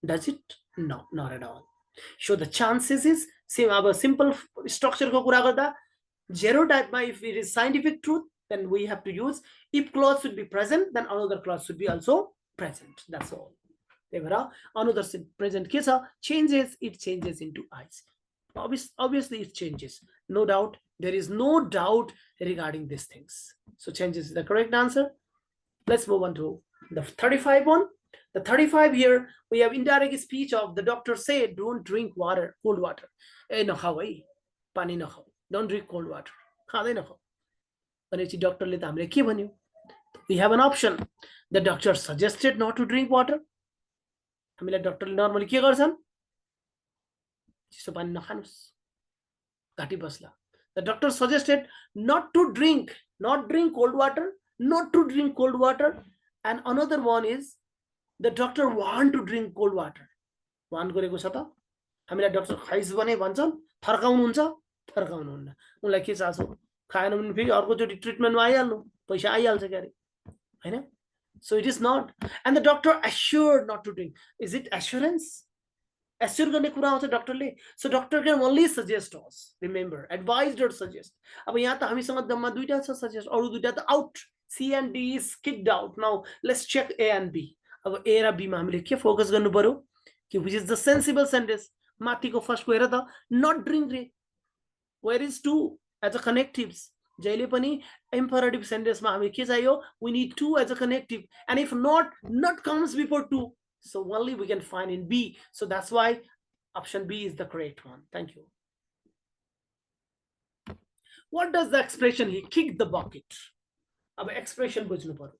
does it no not at all so the chances is same अब simple structure को कुरा गर्दा zero type मा if it is scientific truth then we have to use if clause should be present then another clause should be also present that's all त्यही भएर another present के छ changes it changes into ice obviously it changes no doubt there is no doubt regarding these things so changes is the correct answer let's move on to the 35 one the 35 here we have indirect speech of the doctor said don't drink water cold water ए नखाऊ है पानी नखाऊ don't drink cold water खाँदै नखाऊ भनेपछि डाक्टरले त हामीले के भन्यो we have an option the doctor suggested not to drink water हामीलाई डाक्टरले नर्मली के गर्छन् चिसो पानी नखानुस् घाटी बस्ला the doctor suggested not to drink cold water and another one is the doctor want to drink cold water want गरेको छ त हामीलाई डाक्टर खाइस भने भन्छन् फर्काउनुहुन्छ फर्काउनुहुन्न उनलाई के चाहन्छ खाएन भने फेरि अर्को चोटी ट्रिटमेन्टमा आइहाल्नु पैसा आइहाल्छ के अरे हैन so it is not and the doctor assured not to drink is it assurance assure गर्ने कुरा आउँछ डाक्टरले so doctor can only suggest us remember advised or suggest अब यहाँ त हामीसँग जम्मा दुईटा छ सजेस्ट अरु दुईटा त out C and D is kicked out now let's check A and B अब A र B मा हामीले के फोकस गर्नु पर्यो कि which is the sensible sentence माथिको फर्स्ट को हेर त not drink रे where is to as a connectives जहिले पनि imperative sentence मा हामी के चाहियो we need to as a connective and if not comes before to so only we can find in B so that's why option B is the correct one thank you what does the expression he kicked the bucket अब expression बुझ्नु पर्यो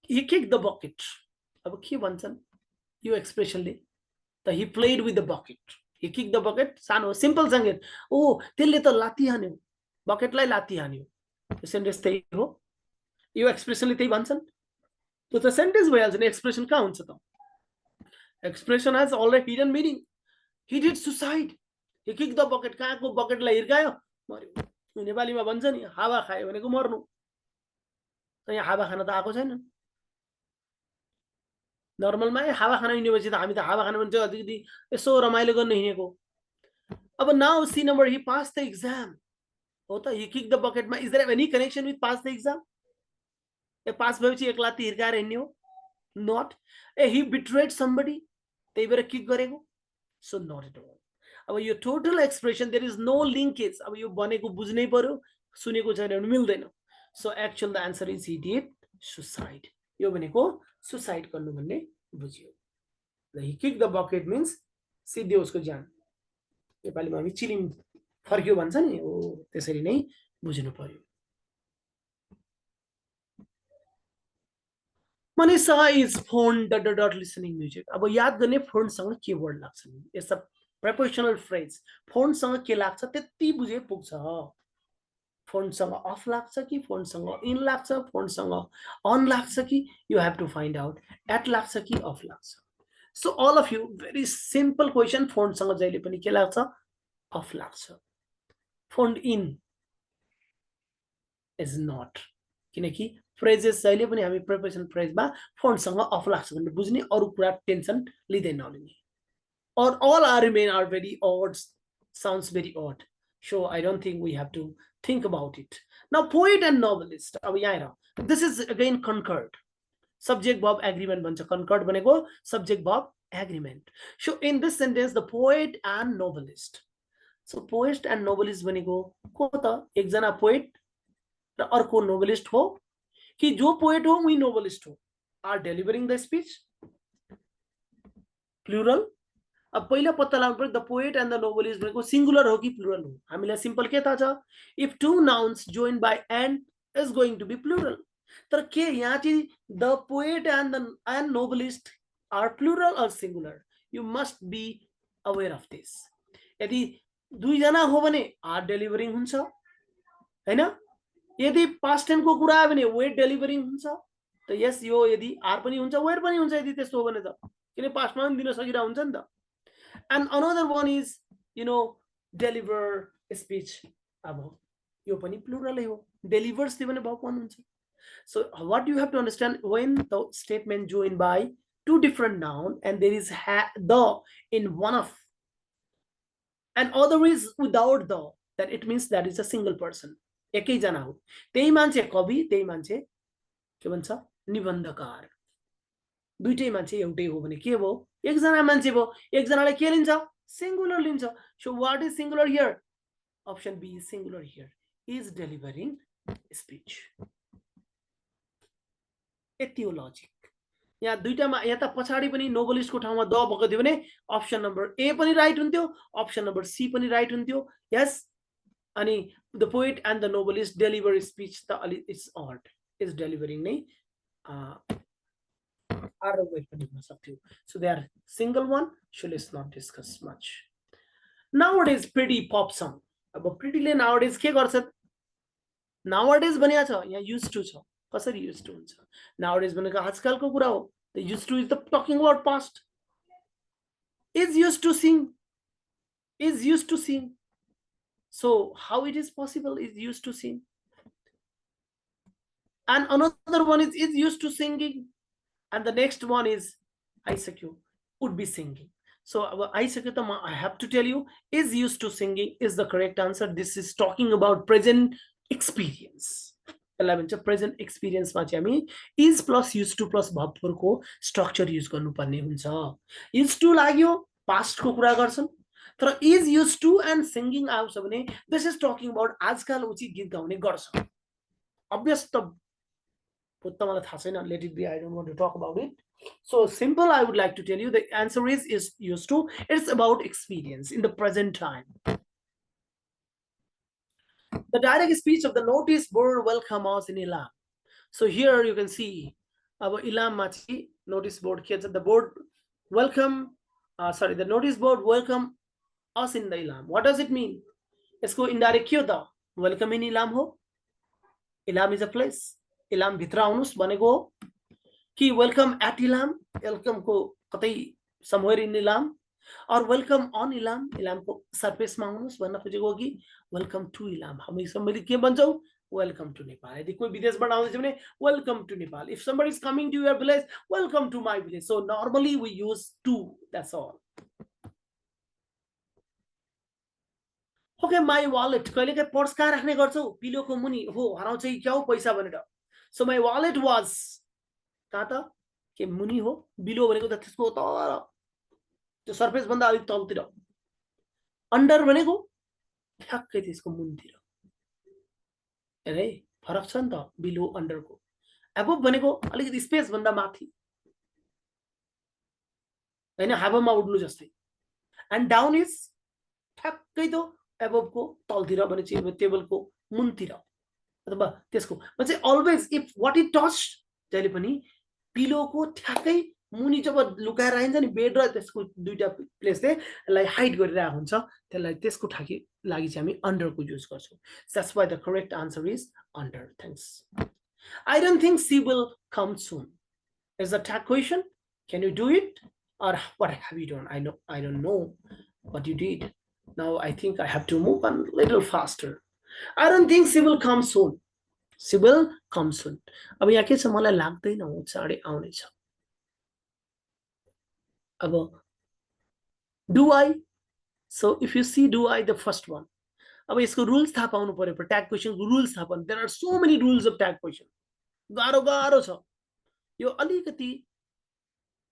he kicked the bucket अब के भन्छन् यो एक्सप्रेसनले त he played with the bucket he kicked the bucket सानो simple संगीत ओ त्यसले त लात्ती हान्यो बकेटलाई लात्ती हान्यो यो सेन्टेन्स त्यही हो यो एक्सप्रेसनले त्यही भन्छन् त्यो त सेन्टेन्स भइहाल्छ नि एक्सप्रेसन कहाँ हुन्छ त expression has already hidden meaning he did suicide he kicked the bucket कहाँको बकेटलाई हिर्कायो मर्यो नेपालीमा भन्छ नि हावा खायो भनेको मर्नु त यहाँ हावा खान त आएको छैन नर्मलमा हावा खान युनिभर्सिटी त हामी त हावा खान भन्छ अलिकति यसो रमाइलो गर्न हिँडेको अब now see number he pass the exam हो त ही किक द बकेटमा is there any connection with pass the exam ए पास भएपछि एक लात्ती हिर्काएर हिँड्ने हो not a he betrayed somebody त्यही भएर किक गरेको सो नट एट अल अब यो total expression there is no linkage अब यो बनेको बुझ्नै पर्यो सुनेको छैन भने मिल्दैन so actual the answer is he did suicide यो भनेको सुसाइड गर्नु भन्ने बुझ्यो ल he kick the bucket means सिद्धि उसको ज्यान नेपालीमा हामी चिलिम फर्क्यो भन्छ नि हो त्यसरी नै बुझ्नु पर्यो Manisha is phone ... listening music. अब याद गर्ने phone सँग के word लाग्छ नि यस अ prepositional phrase phone सँग के लाग्छ त्यति बुझे पुग्छ phone सँग off लाग्छ कि phone सँग in लाग्छ phone सँग on लाग्छ कि you have to find out at लाग्छ कि off लाग्छ so all of you very simple question phone सँग जहिले पनि के लाग्छ off लाग्छ phone in is not किनकि phrases जहिले पनि हामी preposition phrase मा phone सँग off लाग्छ भनेर बुझ्ने अरु कुरा टेन्सन लिँदै नलिने or all are remain are very odd sounds very odd so I don't think we have to think about it now poet and novelist अब यहाँ हेर this is again concurred subject verb agreement भन्छ concurred भनेको subject verb agreement so in this sentence the poet and novelist so poet and novelist भनेको को त एकजना poet र अर्को novelist हो कि जो पोएट हो उही नोभलिस्ट हो are delivering the speech plural अब पहिला पत्ता लगाउनु पर्यो the poet and the novelist भनेको सिंगुलर हो कि प्लुरल हो हामीलाई सिम्पल के थाहा छ if two nouns join by and is going to be plural तर के यहाँ चाहिँ the poet and novelist are plural or singular you must be aware of this यदि दुईजना हो भने आर डेलिभरिङ हुन्छ हैन यदि पास्ट टेन्स को कुरा आयो भने वेट डेलिभरिङ हुन्छ त यस यो यदि आर पनि हुन्छ वेयर पनि हुन्छ यदि त्यस्तो हो भने त किन पास्टमा पनि दिन सकिरा हुन्छ नि त and another one is you know deliver speech अब यो पनि प्लुरलै हो डेलिभर्स दियो भने भर्ब वान हुन्छ so what you have to understand when the statement join by two different noun and there is the in one of and other is without the that it means that is a single person एकैजना हो त्यही मान्छे कवि त्यही मान्छे के भन्छ निबन्धकार दुईटै मान्छे एउटै हो भने के हो एकजना मान्छे भयो एकजनाले के लिन्छ सिंगुलर लिन्छ so what is singular here option B is singular here is delivering speech यति हो लजिक यहाँ दुईटामा यहाँ त पछाडी पनि नोभलिस्टको ठाउँमा द भएको थियो भने अप्सन नम्बर ए पनि राइट हुन्थ्यो अप्सन नम्बर सी पनि राइट हुन्थ्यो यस अनि the poet and the novelist deliver speech the it's odd is delivering नै are way पनि हुन सक्थ्यो so they are single one so let's not discuss much nowadays pretty pop song अब pretty ले nowadays के गर्छ nowadays भनेको छ यहाँ used to छ कसरी used to हुन्छ nowadays भनेको आजकलको कुरा हो the used to is the talking about past is used to sing so how it is possible is used to sing and another one is used to singing and the next one is aisakyo would be singing so aisakyo I have to tell you is used to singing is the correct answer this is talking about present experience 11 present experience मा चाहिँ हामी is plus used to plus verb को structure use गर्नु पर्ने हुन्छ used to लाग्यो past को कुरा गर्छन् तर is used to and singing आउँछ भने this is talking about आजकल उची गीत गाउने गर्छ obvious त पुत्त मलाई थाहा छैन let it be I don't want to talk about it so simple I would like to tell you the answer is used to it's about experience in the present time the direct speech of the notice board welcome us in Ilam so here you can see अब Ilam मा चाहिँ notice board के छ the board welcome the notice board welcome us in the Ilam what does it mean यसको indirect के हो त welcome in Ilam हो Ilam is a place Ilam भित्र आउनुस् भनेको हो कि वेलकम एट इलाम वेलकम को कतै समवेयर इन इलाम और वेलकम अन इलाम इलाम को सरफेस मा आउनुस् भन्न खोजेको हो कि वेलकम टु इलाम हामी सबैले के भन्छौ वेलकम टु नेपाल. यदि कोही विदेशबाट आउँदैछ भने welcome to Nepal. If somebody is coming to your village, welcome to my village. So normally we use to. That's all. Okay, my wallet. कहिलेकाहीँ पर्स कहाँ राख्ने गर्छौ? पिलोको मुनि. हो, हराउँछ कि क्या हो पैसा भनेर. So my wallet was कहाँ त? के मुनि हो? बिलो भनेको त त्यसको तर त्यो सर्फेस भन्दा अलिक तलतिर. अन्डर भनेको ठ्याक्कै त्यसको मुनतिर. हेरे फरक छ नि त बिलो अन्डरको. एबोभ भनेको अलिकति स्पेस भन्दा माथि. हैन हावामा उड्नु जस्तै. एन्ड डाउन इज ठ्याक्कै त एबोभको तलतिर भनेपछि टेबलको मुनतिर अथवा त्यसको म्हणजे always if what it touch जहिले पनि पिलोको ठ्याक्कै मुनि जब लुकाएर राखिन्छ नि बेड र त्यसको दुईटा प्लेसले यसलाई हाइड गरिरहेको हुन्छ त्यसलाई त्यसको ठाकी लागि चाहिँ हामी अन्डरको युज गर्छौं. That's why the correct answer is under. Thanks. I don't think she will come soon. Is the tag question? Can you do it? Or what have you done? I don't know what you did. Now I think I have to move on a little faster. I don't think she will come soon. She will come soon. अब यहाँ के छ मलाई लाग्दैन उ चाँडै आउने छ. अब do I? So if you see do I, the first one. अब यसको रुल्स थाहा पाउनु पर्यो. ट्याग क्वेशनको रुल्स थाहा पाउनु. There are so many rules of tag question. गाह्रो गाह्रो छ. यो अलिकति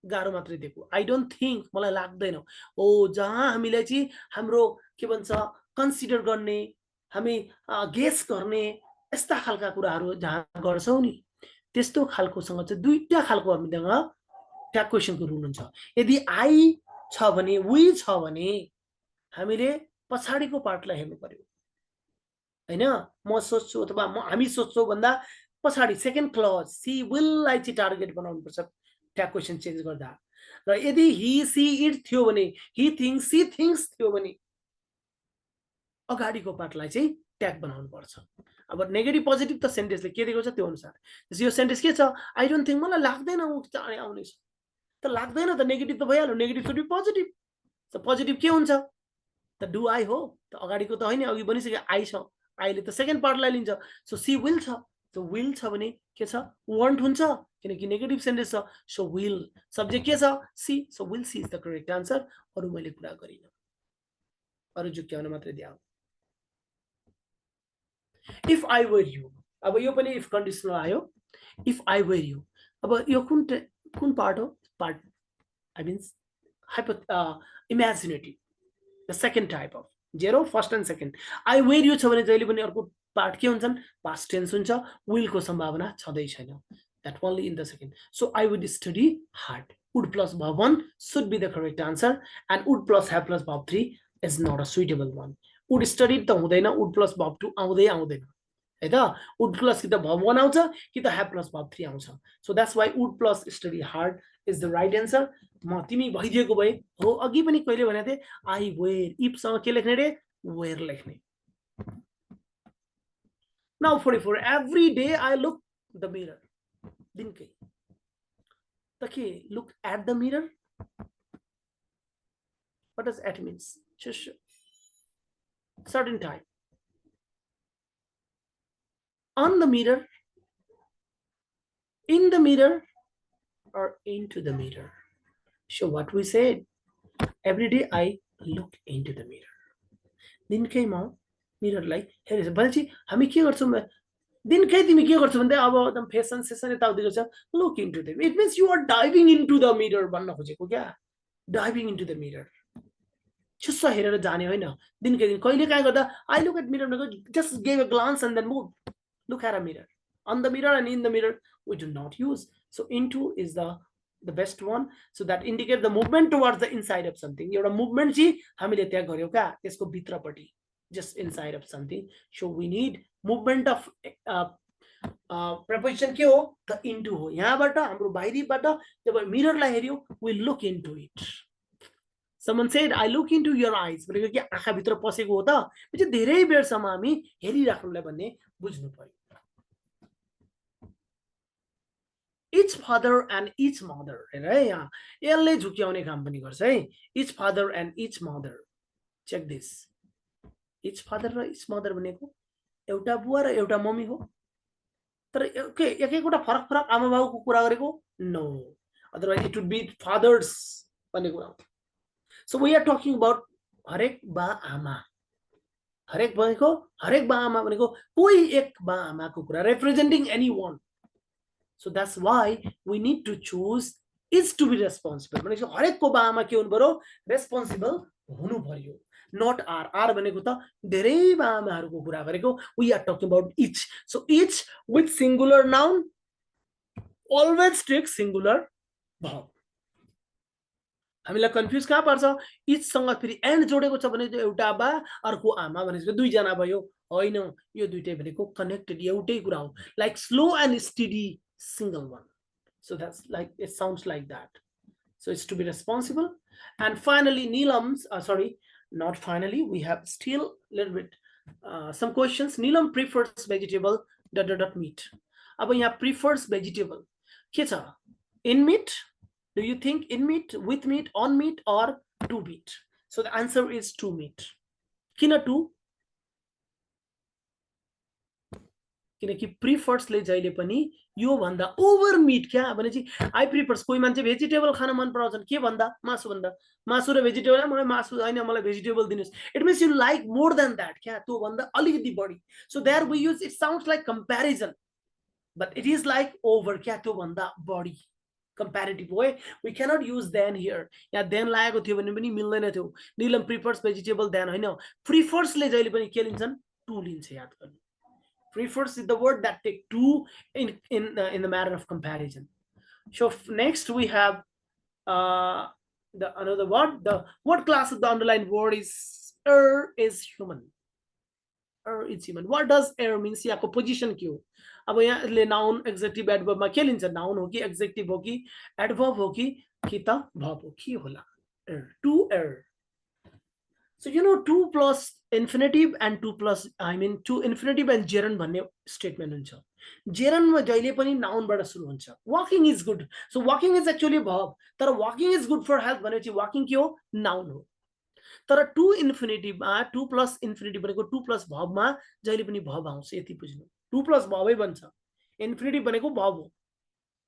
गाह्रो मात्रै दिएको. I don't think मलाई लाग्दैन. ओ जहाँ हामीले चाहिँ हाम्रो के भन्छ कन्सिडर गर्ने, हामी गेस गर्ने यस्ता खालका कुराहरू जहाँ गर्छौं नि त्यस्तो खालकोसँग चाहिँ दुईटा खालको हामीसँग ट्याग क्वेशनको रुल हुन्छ. यदि आई छ भने वी छ भने हामीले पछाडीको पार्टलाई हेर्नु पर्यो. हैन म सोच्छु अथवा हामी सोच्छौं भन्दा पछाडी second clause C will lie चाहिँ टार्गेट बनाउनु पर्छ ट्याग क्वेशन चेन्ज गर्दा. र यदि ही सी इट थियो भने ही थिंक्स सी थिंक्स थियो भने अगाडीको पार्टलाई चाहिँ ट्याग बनाउनु पर्छ. अब नेगेटिभ पोजिटिभ त सेन्टेन्सले के दिएको छ त्यो अनुसार. यो सेन्टेन्स के छ? आई डोन्ट थिंक मलाई लाग्दैन उ चाँडै आउनेछ. त लाग्दैन त नेगेटिभ त भइहाल्यो. Negative should be positive. त पोजिटिभ के हुन्छ? त डु आई हो. त अगाडीको त हैन अघि बनिसक्यो आई छ. आईले त सेकेन्ड पार्टलाई लिन्छ. सो सी विल छ. सो विल छ भने के छ? वान्ट हुन्छ किनकि नेगेटिभ सेन्टेन्स छ. सो विल सब्जेक्ट के छ? She. So will she is the correct answer. अरु मैले कुरा गरिन. अरु जुक्याउन मात्रै दिए. If I were you. अब यो पनि if conditional आयो. If I were you. अब यो कुन पार्ट हो? Part I means imaginative. The second type of zero, first and second. I were you छ भने जहिले पनि अर्को पार्ट के हुन्छन्? Past tense हुन्छ. Will को सम्भावना छँदै छैन. That only in the second. So I would study hard. Would plus verb 1 should be the correct answer. And would plus have plus verb 3 is not a suitable one. Would study त हुँदैन. Would plus verb 2 आउँदैन है त. Would plus कि त verb 1 आउँछ कि त have plus verb 3 आउँछ. So that's why would plus study hard is the right answer. म तिमी भइदिएको भए हो. अघि पनि कहिले भनेको थिए I were. if सँग के लेख्ने रे? were लेख्ने. Now 44. Every day I look the mirror. दिनकै त के look at the mirror? What does at means? Just certain time. On the mirror, in the mirror, or into the mirror. So what we said, every day I look into the mirror. दिनकै म मिररलाई हेरेछु भनेपछि हामी के गर्छौं? दिनकै तिमी के गर्छौ भन्दा अब एकदम फेसन सेसन यताउति गर्छ. Look into the. It means you are diving into the mirror भन्न खोजेको क्या. Diving into the mirror. छुस्स हेरेर जाने होइन. दिनकै दिन कहिले काहीँ गर्दा आई लुक एट मिरर भनेको just give a glance and then move. Look at a mirror. On the mirror and in the mirror we do not use. So into is the best one. So that indicates the movement towards the inside of something. एउटा movement चाहिँ हामीले त्यहाँ गर्यौ क्या त्यसको भित्रपट्टि. Just inside of something. So we need movement of preposition के हो? The into हो. यहाँबाट हाम्रो बाहिरीबाट जब मिररलाई हेर्यौ we look into it. Someone said I look into your eyes. भनेको के आँखा भित्र पसेको हो त. चाहिँ धेरै बेरसम्म हामी हेरिराख्नुलाई भन्ने बुझ्नु पर्यो. Each father and each mother. हेर है यहाँ यसले झुक्याउने काम पनि गर्छ है. Each father and each mother. Check this. Each father र each mother भनेको एउटा बुवा र एउटा मम्मी हो तर के एक एकवटा फरक फरक आमा बाबुको कुरा गरेको no otherwise it would be fathers भन्ने कुरा हो so we are talking about हरेक बा आमा हरेक भनेको हरेक बा आमा भनेको कोही एक बा आमाको कुरा representing any one so that's why we need to choose is to be responsible भनेको हरेकको बा आमा के हुनु पर्यो रेस्पोन्सिबल हुनु पर्यो नट आर आर भनेको त धेरै बा आमाहरूको कुरा गरेको we are talking about each so each with singular noun always take singular verb हामीलाई कन्फ्युज कहाँ पार्छ इचसँग फेरि एन्ड जोडेको छ भने एउटा बा अर्को आमा भनेको दुईजना भयो होइन यो दुईटै भनेको कनेक्टेड एउटै कुरा हो like slow and steady single one so that's like it sounds like that so it's to be responsible and finally Neelam's sorry not finally we have still a little bit some questions Neelam prefers vegetable ... meat अब यहाँ prefers vegetable के छ in meat do you think in meat with meat on meat or to meat so the answer is to meat किन to किनकि प्रिफर्सले जहिले पनि यो भन्दा ओभर मिट क्या भनेपछि आई प्रिफर्स कोही मान्छे भेजिटेबल खान मन पराउँछन् के भन्दा मासु र भेजिटेबल मलाई मासु हैन मलाई भेजिटेबल दिनुस् it means you like more then that क्या त्यो भन्दा अलिकति बढी so there we use it sounds like comparison but it is like over क्या त्यो भन्दा बढी comparative way we cannot use than here यहाँ then लागेको थियो भने पनि मिल्दैन थियो नीलम प्रिफर्स भेजिटेबल than हैन प्रिफर्स ले जहिले पनि के लिन्छन् टु लिन्छ याद गर्नु prefers is the word that take two in the matter of comparison so next we have the another word the what class of the underlined word is is human is human what does means यहाँ को position के हो अब यहाँ यसले noun adjective adverb मा के लिन्छ noun हो कि adjective हो कि adverb हो कि त verb हो के होला to so you know 2 plus infinitive and 2 plus I mean 2 infinitive and gerund भन्ने statement हुन्छ gerund मा जहिले पनि noun बाट सुरु हुन्छ walking is good so walking is actually a verb तर walking is good for health भनेपछि walking के हो noun हो तर 2 infinitive मा 2 plus infinitive भनेको 2 plus verb मा जहिले पनि verb आउँछ यति बुझ्नु 2 plus verb नै बन्छ infinitive भनेको verb हो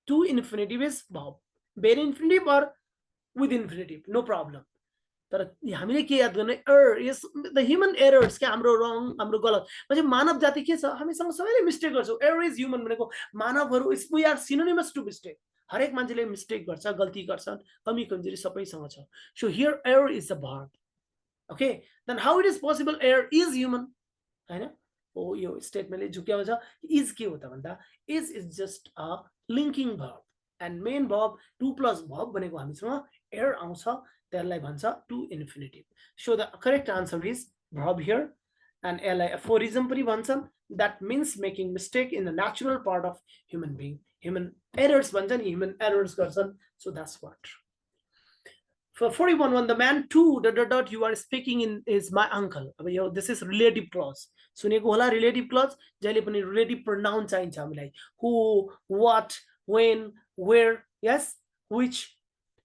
2 infinitive is verb bare infinitive or with infinitive no problem तर हामीले के याद गर्ने इज द ह्युमन एरर्स के हाम्रो रङ हाम्रो गलत म्हणजे मानव जाति के छ हामीसँग सबैले मिस्टेक गर्छौं एरर इज ह्युमन भनेको मानवहरु we are synonymous to mistake हरेक मान्छेले मिस्टेक गर्छ गल्ती गर्छन् कमी कमजोरी सबैसँग छ so here error is the verb okay then how it is possible error is human हैन ओ यो स्टेटमेन्टले झुक्याउँछ इज के हो त भन्दा is just a linking verb and main verb 2 plus verb भनेको हामीसँग एरर आउँछ त्यसलाई भन्छ to infinitive so the correct answer is verb here and li aphorism पनि भन्छन् that means making mistake in the natural part of human being human errors भन्छन् human errors गर्छन् so that's what for 41 when the man to ... you are speaking in is my uncle अब यो this is relative clause सुनेको होला relative clause जहिले पनि relative pronoun चाहिन्छ हामीलाई who what when where yes which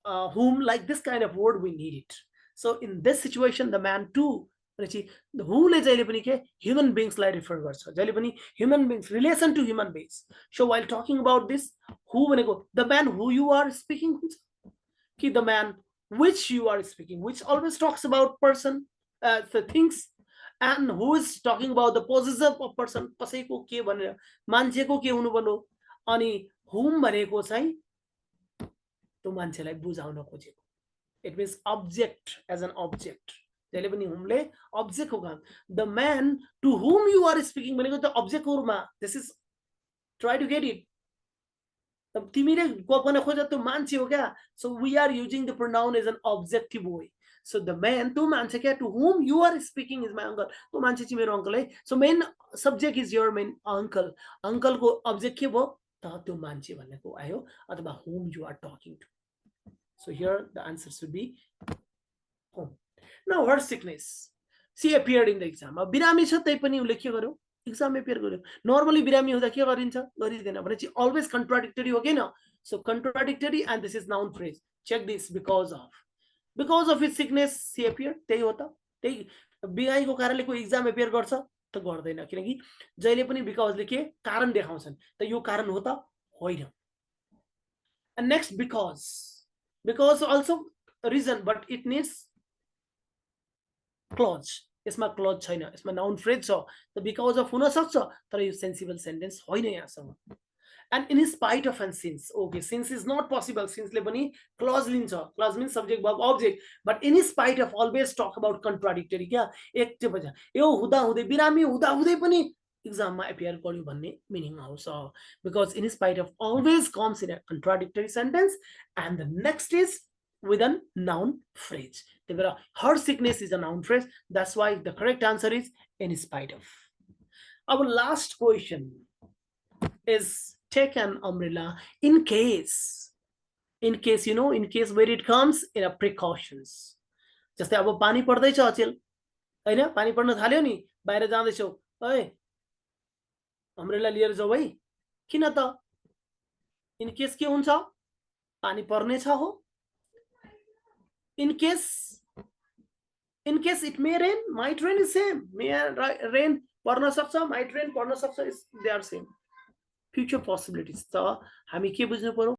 whom like this kind of word we need it so in this situation the man too who ले जहिले पनि के human beings लाई refer गर्छ जहिले पनि human beings relation to human beings so while talking about this who भनेको the man who you are speaking कि the man which you are speaking which always talks about person the things and who is talking about the possessive of person कसैको के भनेर मान्छेको के हुनु पर्यो अनि whom भनेको चाहिँ तो मान्छेलाई बुझाउन खोजेको it means object as an object जहिले पनि हुमले ऑब्जेक्ट होगा the man to whom you are speaking भनेको त ऑब्जेक्ट हो मा this is try to get it तब तिमीले गर्न खोज त्यो मान्छे हो क्या so we are using the pronoun as an objective way so the man त्यो मान्छे क्या to whom you are speaking is my uncle त्यो मान्छे चाहिँ मेरो अंकल है so main subject is your main uncle uncle को ऑब्जेक्ट के भयो त्यो मान्छे भनेको आयो अथवा whom you are talking to so here the answer should be whom now her sickness she appeared in the exam अब बिरामी छ तै पनि उले के गर्यो एक्जाम एपियर गर्यो नर्मली बिरामी हुँदा के गरिन्छ गरिदैन भनेपछि अलवेज कन्ट्राडिक्टरी हो किन so contradictory and this is noun phrase check this because of his sickness she appear त्यही हो त त्यही बिरामीको कारणले कोही एक्जाम एपियर गर्छ त गर्दैन, किनकि जहिले पनि बिकजले के कारण देखाउँछन्, त यो कारण हो त होइन. And next, because also reason, but it needs clause. यसमा क्लज छैन, यसमा नाउन फ्रेज छ, त बिकज अफ हुन सक्छ, तर यो सेन्सिबल सेन्टेन्स होइन यहाँसम्म. And in spite of and since, okay, since is not possible, since ले पनि clause लिन्छ, clause means subject verb object, but in spite of always talk about contradictory क्या, एक चाहिँ यो हुँदा हुँदै बिरामी हुँदा हुँदै पनि exam मा appear गर्यो भन्ने meaning आउँछ, because in spite of always comes in a contradictory sentence, and the next is with a noun phrase. Her sickness is a noun phrase, that's why the correct answer is in spite of. Our last question is take an umbrella in case, in case where it comes in a precautions. जस्तै अब पानी पर्दैछ अचेल हैन, पानी पर्न थाल्यो नि, बाहिर जाँदैछौ, ओए अम्ब्रेला लिएर जाऊ है, किन त, इन केस के हुन्छ, पानी पर्ने छ हो. In case it may rain, might rain is same, may rain पर्न सक्छ, might rain पर्न सक्छ, they are same. Future possibilities. त हामी के बुझ्नु पर्यो,